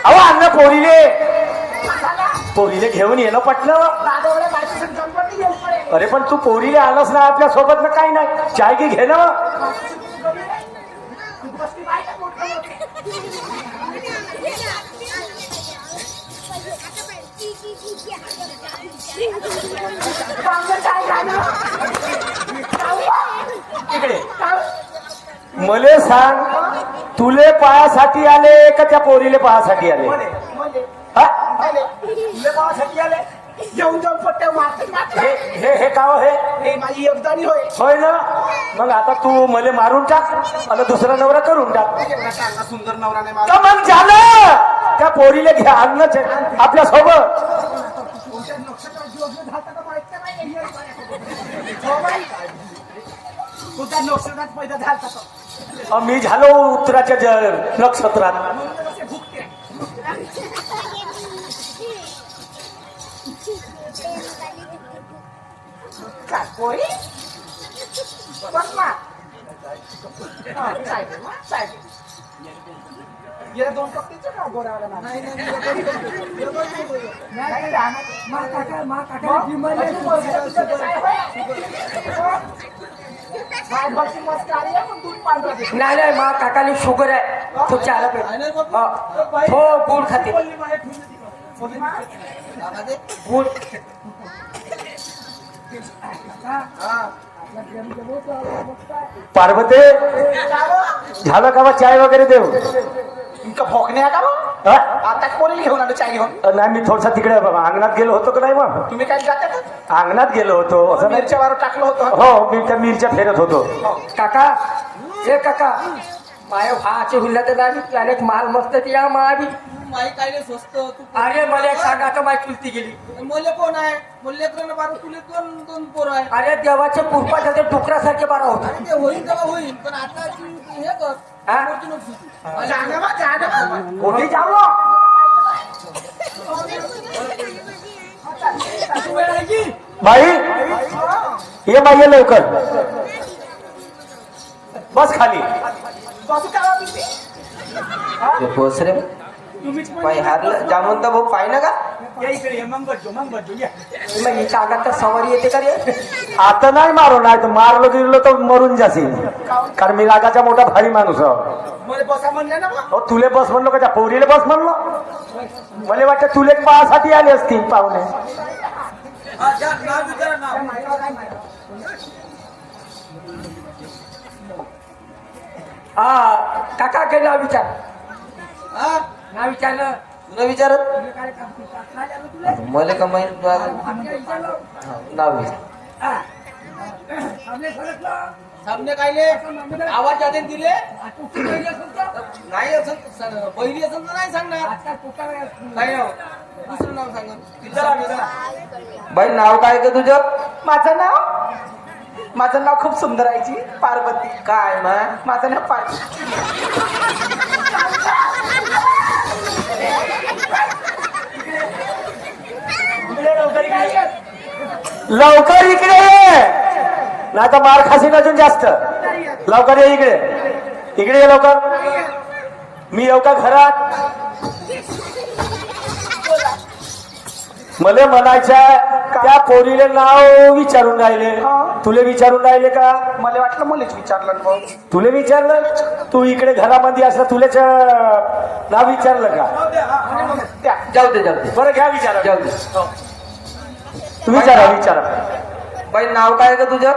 अहो अन्न पोरीले घेऊन येणं पटलं. अरे पण तू पोरीले आलास ना आपल्या सोबत ना काही नाही. चाय घे घे ना. इकडे मले सांग, तुले पायासाठी आले का त्या पोरीले पायासाठी आले? हा? जेवून जेवून पट्ट्या मारते हे काव हे हे माझी योगदानी होय. होय ना. मग आता तू मले मारून टाक आणि दुसरा नवरा करून टाक. एवढा चांगला सुंदर नवरा नाही माझा. तर मग झालं, त्या पोरीले घ्या आणणंच आपल्या सोबत. तुझा नक्षत्रात पैदा झाला मी झालो उत्तराच्या नक्षत्रात. काय पोरी बस मा गेल्या 2 कप्पीचं का गोराला ना नाही नाही मा काकाने शुगर आहे तो चहाला पे हो गुड खाते गुड पार्वते झालं का बा चाय वगैरे देऊ? इनका भोकणे आहे का बा? हा? आता पोरीला घेऊन आलो चाय घेऊन. नाही मी थोडसा तिकडे अंगणात गेलो होतो का नाही मग? तुम्ही काय जाता का अंगणात गेलो होतो असं नाही. मिरच्या वावर टाकलं होतं. हो मी त्या मिरच्या फेरत होतो. काका ए काका माय भाचे हुल्ला तर अनेक माल मस्त या मावी माई काय स्वस्त तू अरे मला एक सांगा आता माय चुलती गेली. मोले कोण आहे मोल्लेकरांना बारा तुले दोन दोन पोरं आहे अरे देवाचे पुष्पाचे तुकड्यासारखे बारा होता. अरे ते होईल तेव्हा होईल पण आता तू हे कर हा? मोठी नको सुटू. जाणं बा, जाणं. कोणी जाऊ? किती वेळ आहे की बाई ये बाई ये लवकर. बस खाली. बसू का बा तुम्ही? बस रे पाय हारलं जामवंत भाऊ पाय ना का या इकडे ये, मग बजो या मग ही कागद तर सवारी येते का रे? आता नाही मारू, नाही तर मारलो गिरलो तर मरून जाशील. कारण मी रागाचा मोठा भारी माणूस आहे. मला बसा म्हणलं ना बा. हो तुले बस म्हणलो का त्या पोरीले बस म्हणलो? मला वाटतं तुले पायासाठी आले असतील पाहुणे. हा, जा, नाव विचारा नाव हा काका काही नाव विचार हा नाव विचारलं तुला विचारत मला का माहित नाव विचार सामने कायले आवाज जाते दिले नाही असं पहिली असं तर नाही सांगणार काय नाव दुसरं नाव सांगा बाई नाव काय का तुझं माझं नाव खूप सुंदर आहे जी पार्वती. काय मा माझं नाव पार्वती. लवकर इकडे ये, नाही तर मार खाशील अजून जास्त. लवकर ये इकडे, इकडे ये लवकर. मी येऊ का घरात? मला म्हणायच्या त्या पोरीले नाव विचारून राहिले. तुले विचारून राहिले का? मला वाटलं मुलीच विचारलं ना भाऊ. तुले विचारलं? तू इकडे घरामध्ये असला तुलेच नाव विचारलं का? त्या जाऊ दे जाऊ दे बरं घ्या विचारा. जाऊ दे तू विचारा विचारा. बाई नाव काय का तुझं?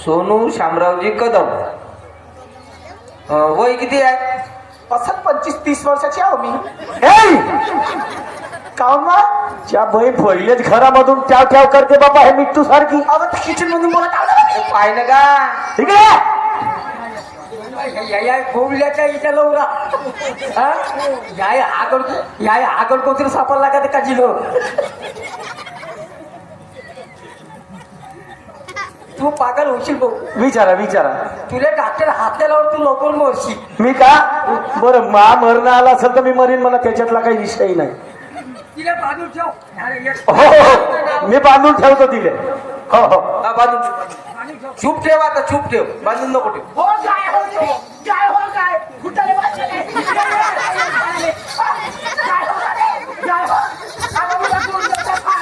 सोनू शामरावजी कदम. वय किती आहे? असं 25-30 वर्षाची आहो मी. काऊन ना त्या बहीण पहिलेच घरामधून ट्याव ट्याव करते बाबा हे मिट्टू सारखी. अहो किचन मधून बोलत आलं. पाय ना का? ठीक आहे गोवल्याच्या इथे लवरा आगड कोणतरी सापडला का ते काजीलो. तू पागल होशील भाऊ. विचारा तुला डॉक्टर हातल्या लावून तू लवकर मरशील. मी का बरं मरण आला असेल तर मी मरीन, मला त्याच्यातला काही विषय नाही. तिला बाजूला ठेव. हो मी बांधून ठेवतो तिले. हो हा, बांधून ठेव. चूप ठेव आता, चूप ठेव, बांधून नको ठेव. हो काय हो ते? काय हो काय? कुठाले वाचले? काय हो काय? काय हो? आता मला कोण देतं काय?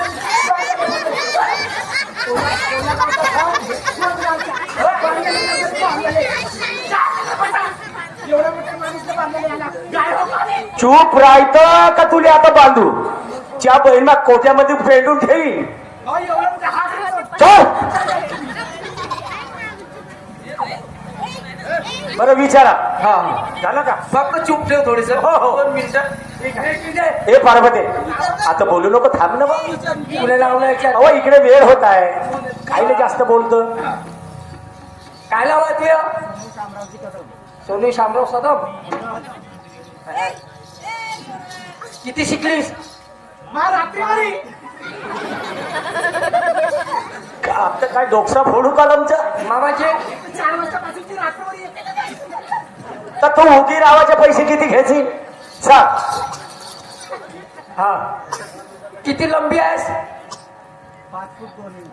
एवढा मोठा माणूस बांधलेला याला. काय हो काय? चूप राहतं का तुला आता बांधू? त्या बहिणा कोट्यामध्ये पेंडून ठेवी. अहो, एवढा मोठा हात आहे. चल बरं विचारा. हा, झालं का? फक्त चूप ठेव थोडीस. हो, हो. 2 मिनिटं. हे पार्वते आता बोलू नको, थांब ना बा. तुला लावलं याच्यात अहो इकडे वेळ होत आहे, काही जास्त बोलतो. काय लावा तुया सोनू शामराव सदम. किती शिकलीस? मा रात्रीवारी. आता काय डोकसा फोडू का आमचा? मामाचे 4 वाजतापासूनची रात्रवारी येते ना. तर तू उगी रावाचे पैसे किती घ्यायची सांग. हा किती लंबी आहेस? 5 फूट 2 इंच.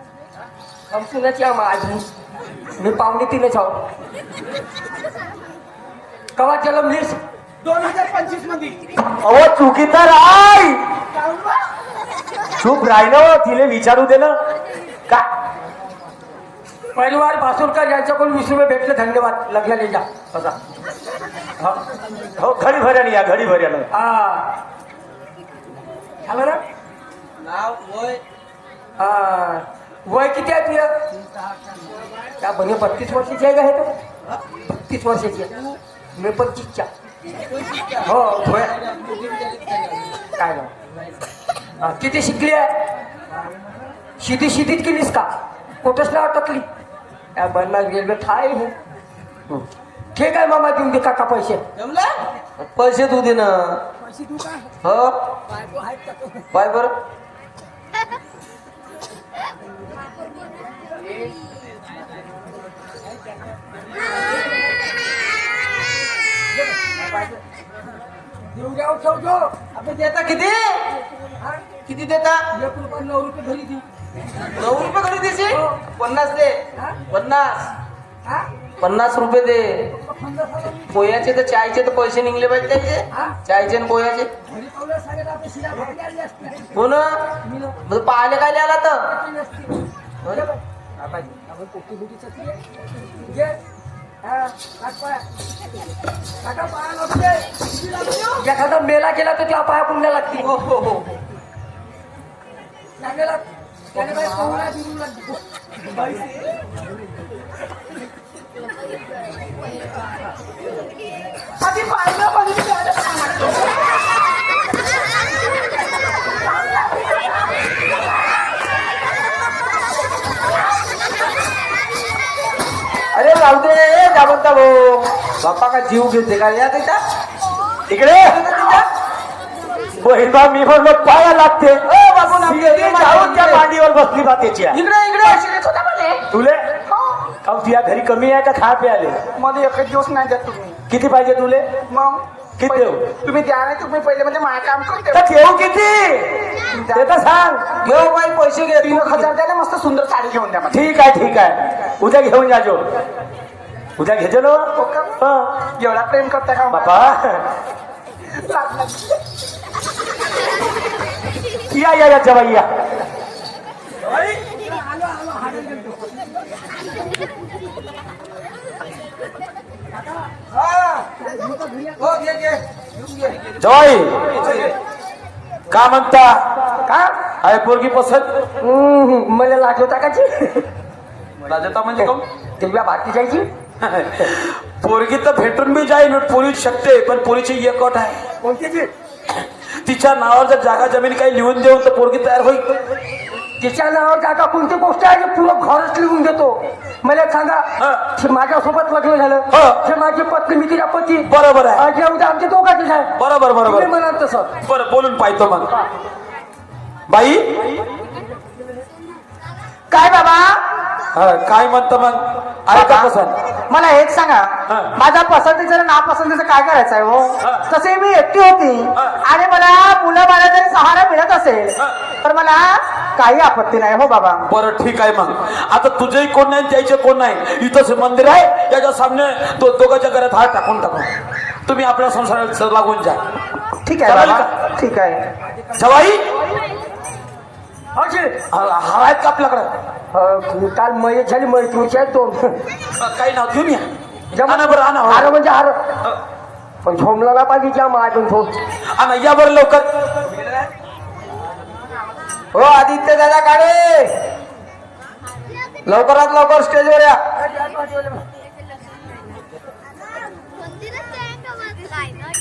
समजूनच या माझी मी 2.5 आहो. कवा जन्मलीस? 2025 मध्ये. अहो चुकी तर आई चूप राहिलं हो, तिले विचारू दे ना का. परिवार भासूरकर यांच्याकडून 20 रुपये भेटले, धन्यवाद. लग्नाला जा बसा. हो घडी भऱ्याने या, घडी भऱ्यानं. हा झालं ना. नाव, वय. हा वय किती आहे तुझं? त्या बने 32 वर्षाची आहे का? हे तर 32 वर्षाची आहे. मी 25च्या. हो वय काय ना. किती शिकली आहे? शिदीत केलीस का? कुठंच नाही अटकली. त्या बनला गेलो ठाय हो. ठीक आहे मामा, देऊन दे काका पैसे. जमलं? पैसे तू दे ना. हो पाय बर. देऊ द्या ठेवतो. आपण देता किती? किती देता? 1 रुपया 9 रुपये घरी दी. 9 रुपये घरी देशी? 50 दे. 50 हा 50 रुपये दे. पोह्याचे तर चायचे तर पैसे निघले पाहिजे त्याचे. चायचे आणि पोह्याचे. घरी पावलं सांगत आपण शिरा भाकरी आली असती. हो ना. मग पाहायला काय आला तर आपण पोटी बुटी चटली घे. हा काट पाया. काटा पाया लागते. एखादा मेला केला तर त्या पाया पुण्या लागतील. हो हो हो. त्याला त्याने बाई पाहुणा बिरू लागतो. आधी पाहिलं म्हणजे अरे राहू दे जामंता भाऊ. बाप्पा का जीव घेते का या त्याच्या? इकडे बहिणबा मी म्हणलो पाया लागते. बाबू ना, सीधी जाऊन त्या मांडीवर बसली बा त्याच्या. इकडे इकडे. शिरत होता मला. तुले का तुझ्या घरी कमी आहे का खा प्याले? मध्ये एकच दिवस नाही देत तुम्ही. किती पाहिजे तुले? मग किती देऊ? तुम्ही द्या नाही, तुम्ही पहिले म्हणजे माझं काम करते. तर घेऊ किती ते तर सांग. घेऊ बाई पैसे घे. 3,000 द्यायला मस्त सुंदर साडी घेऊन द्या मला. ठीक आहे उद्या घेऊन जाजो. उद्या घेजो ना. हा. एवढा प्रेम करता का बापा या जवाई या. हो घे घे. जवाई का म्हणता? का आहे पोरगी पसंत? मला लाज होता का जी? राजता म्हणजे कोण? दिव्या भारती जायची. पोरगी तर भेटून बी जाईल पोरी शकते पण पोरीची एक अट आहे कोणती ती? तिच्या नावावर जर जागा जमीन काही लिहून देऊन तर पोरगी तयार होईल तिच्या नावावर जागा कोणती गोष्ट आहे की पुरं घरच लिहून देतो मला सांगा हा. ते माझ्यासोबत लग्न झालं हा. ते माझी पत्नी मी तिच्या पती बरोबर आहे आज उद्या आमच्या दोघांचीच आहे बरोबर तुम्ही बरोबर म्हणाल तसं बरं बोलून पाहतो मग बाई काय बाबा हा, काय म्हणतं मग आहे का पसंत मला एक सांगा हा. माझ्या पसंतीचं आणि नापसंतीचं काय करायचं आहे हो हा. तसे मी एकटी होती हा. आणि मला मुलं मला जरी सहारा मिळत असेल हा. तर मला काही आपत्ती नाही हो बाबा बरं ठीक आहे मग आता तुझेही कोण नाही त्याचे कोण नाही इथंच मंदिर आहे त्याच्या सामने दोघांच्या घरात हात टाकून टाकून तुम्ही आपल्या संसाराला लागून जा ठीक आहे चालेल बाबा ठीक आहे जवाई अशी हा आहेत का आपल्याकडे काल मयत झाली मैत्रीची आहेत दोन काही नाव घेऊन या आणा बरं आणा हार म्हणजे हार पण झोमला ना पाहिजे ज्या माझून झोम आणा या बरं लवकर हो आदित्य दादा काढे लवकरात लवकर स्टेजवर या मंदिरात आहे का मग काय ना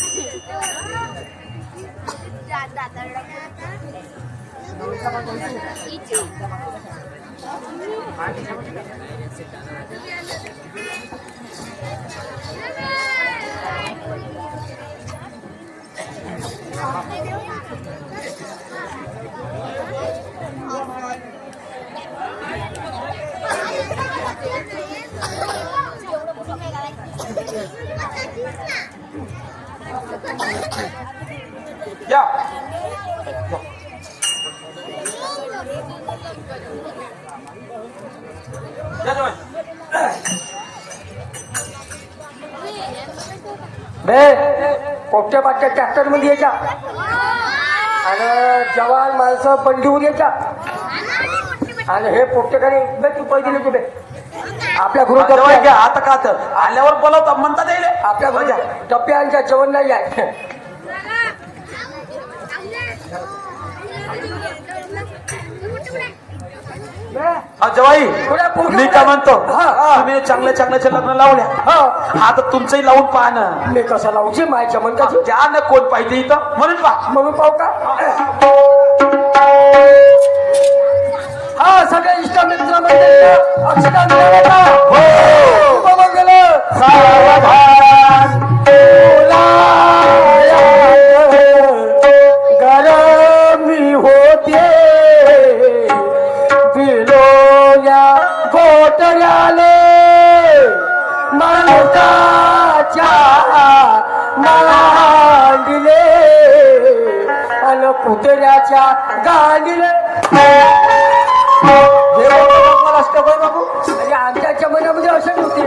या या जवाई. बे पोपट्या पाट्या ट्रॅक्टर मध्ये यायच्या आणि जवान माणसं बंडीवर यायच्या आणि हे पोपटेकडे तू पैसे दिले तुझे आपल्या जवाई गृह घ्या आता का तर आल्यावर बोलावता म्हणता येईल आपल्या घरी टप्प्यांच्या जेवण नाही आहे जवाई थोड्या पोरं- मी काय म्हणतो हा. तुम्ही चांगल्या चांगल्याच्या लग्न लावल्या हा आता तुमचंही लावून पहा ना मी कसं लावूची माझ्या म्हणताची ज्या ना कोण पाहिजे इथं म्हणून पहा म्हणून पाहू का हा सगळे इष्टमित्र मंडळी अक्षता मिळाला शुभमंगल सावधान गरमी होते बिलोल्या गोटऱ्याले माणसाच्या मांडीले आणि कुत्र्याच्या गाडीले बाबू अरे आमच्या मनामध्ये असं होते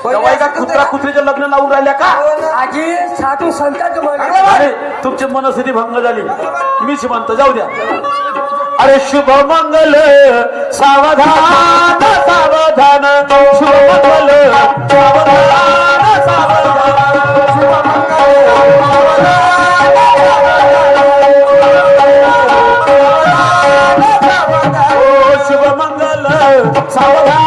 जवाई का कुत्रा कुत्रीचं लग्न लावून राहिल्या का आजी साधू संतांचं मन अरे तुमची मनस्थिती भंग झाली मीच म्हणतो जाऊ द्या अरे शुभ मंगल सावधान सावधान शुभ मंगल सावधान सावधान शुभ मंगल शुभ मंगल सावधान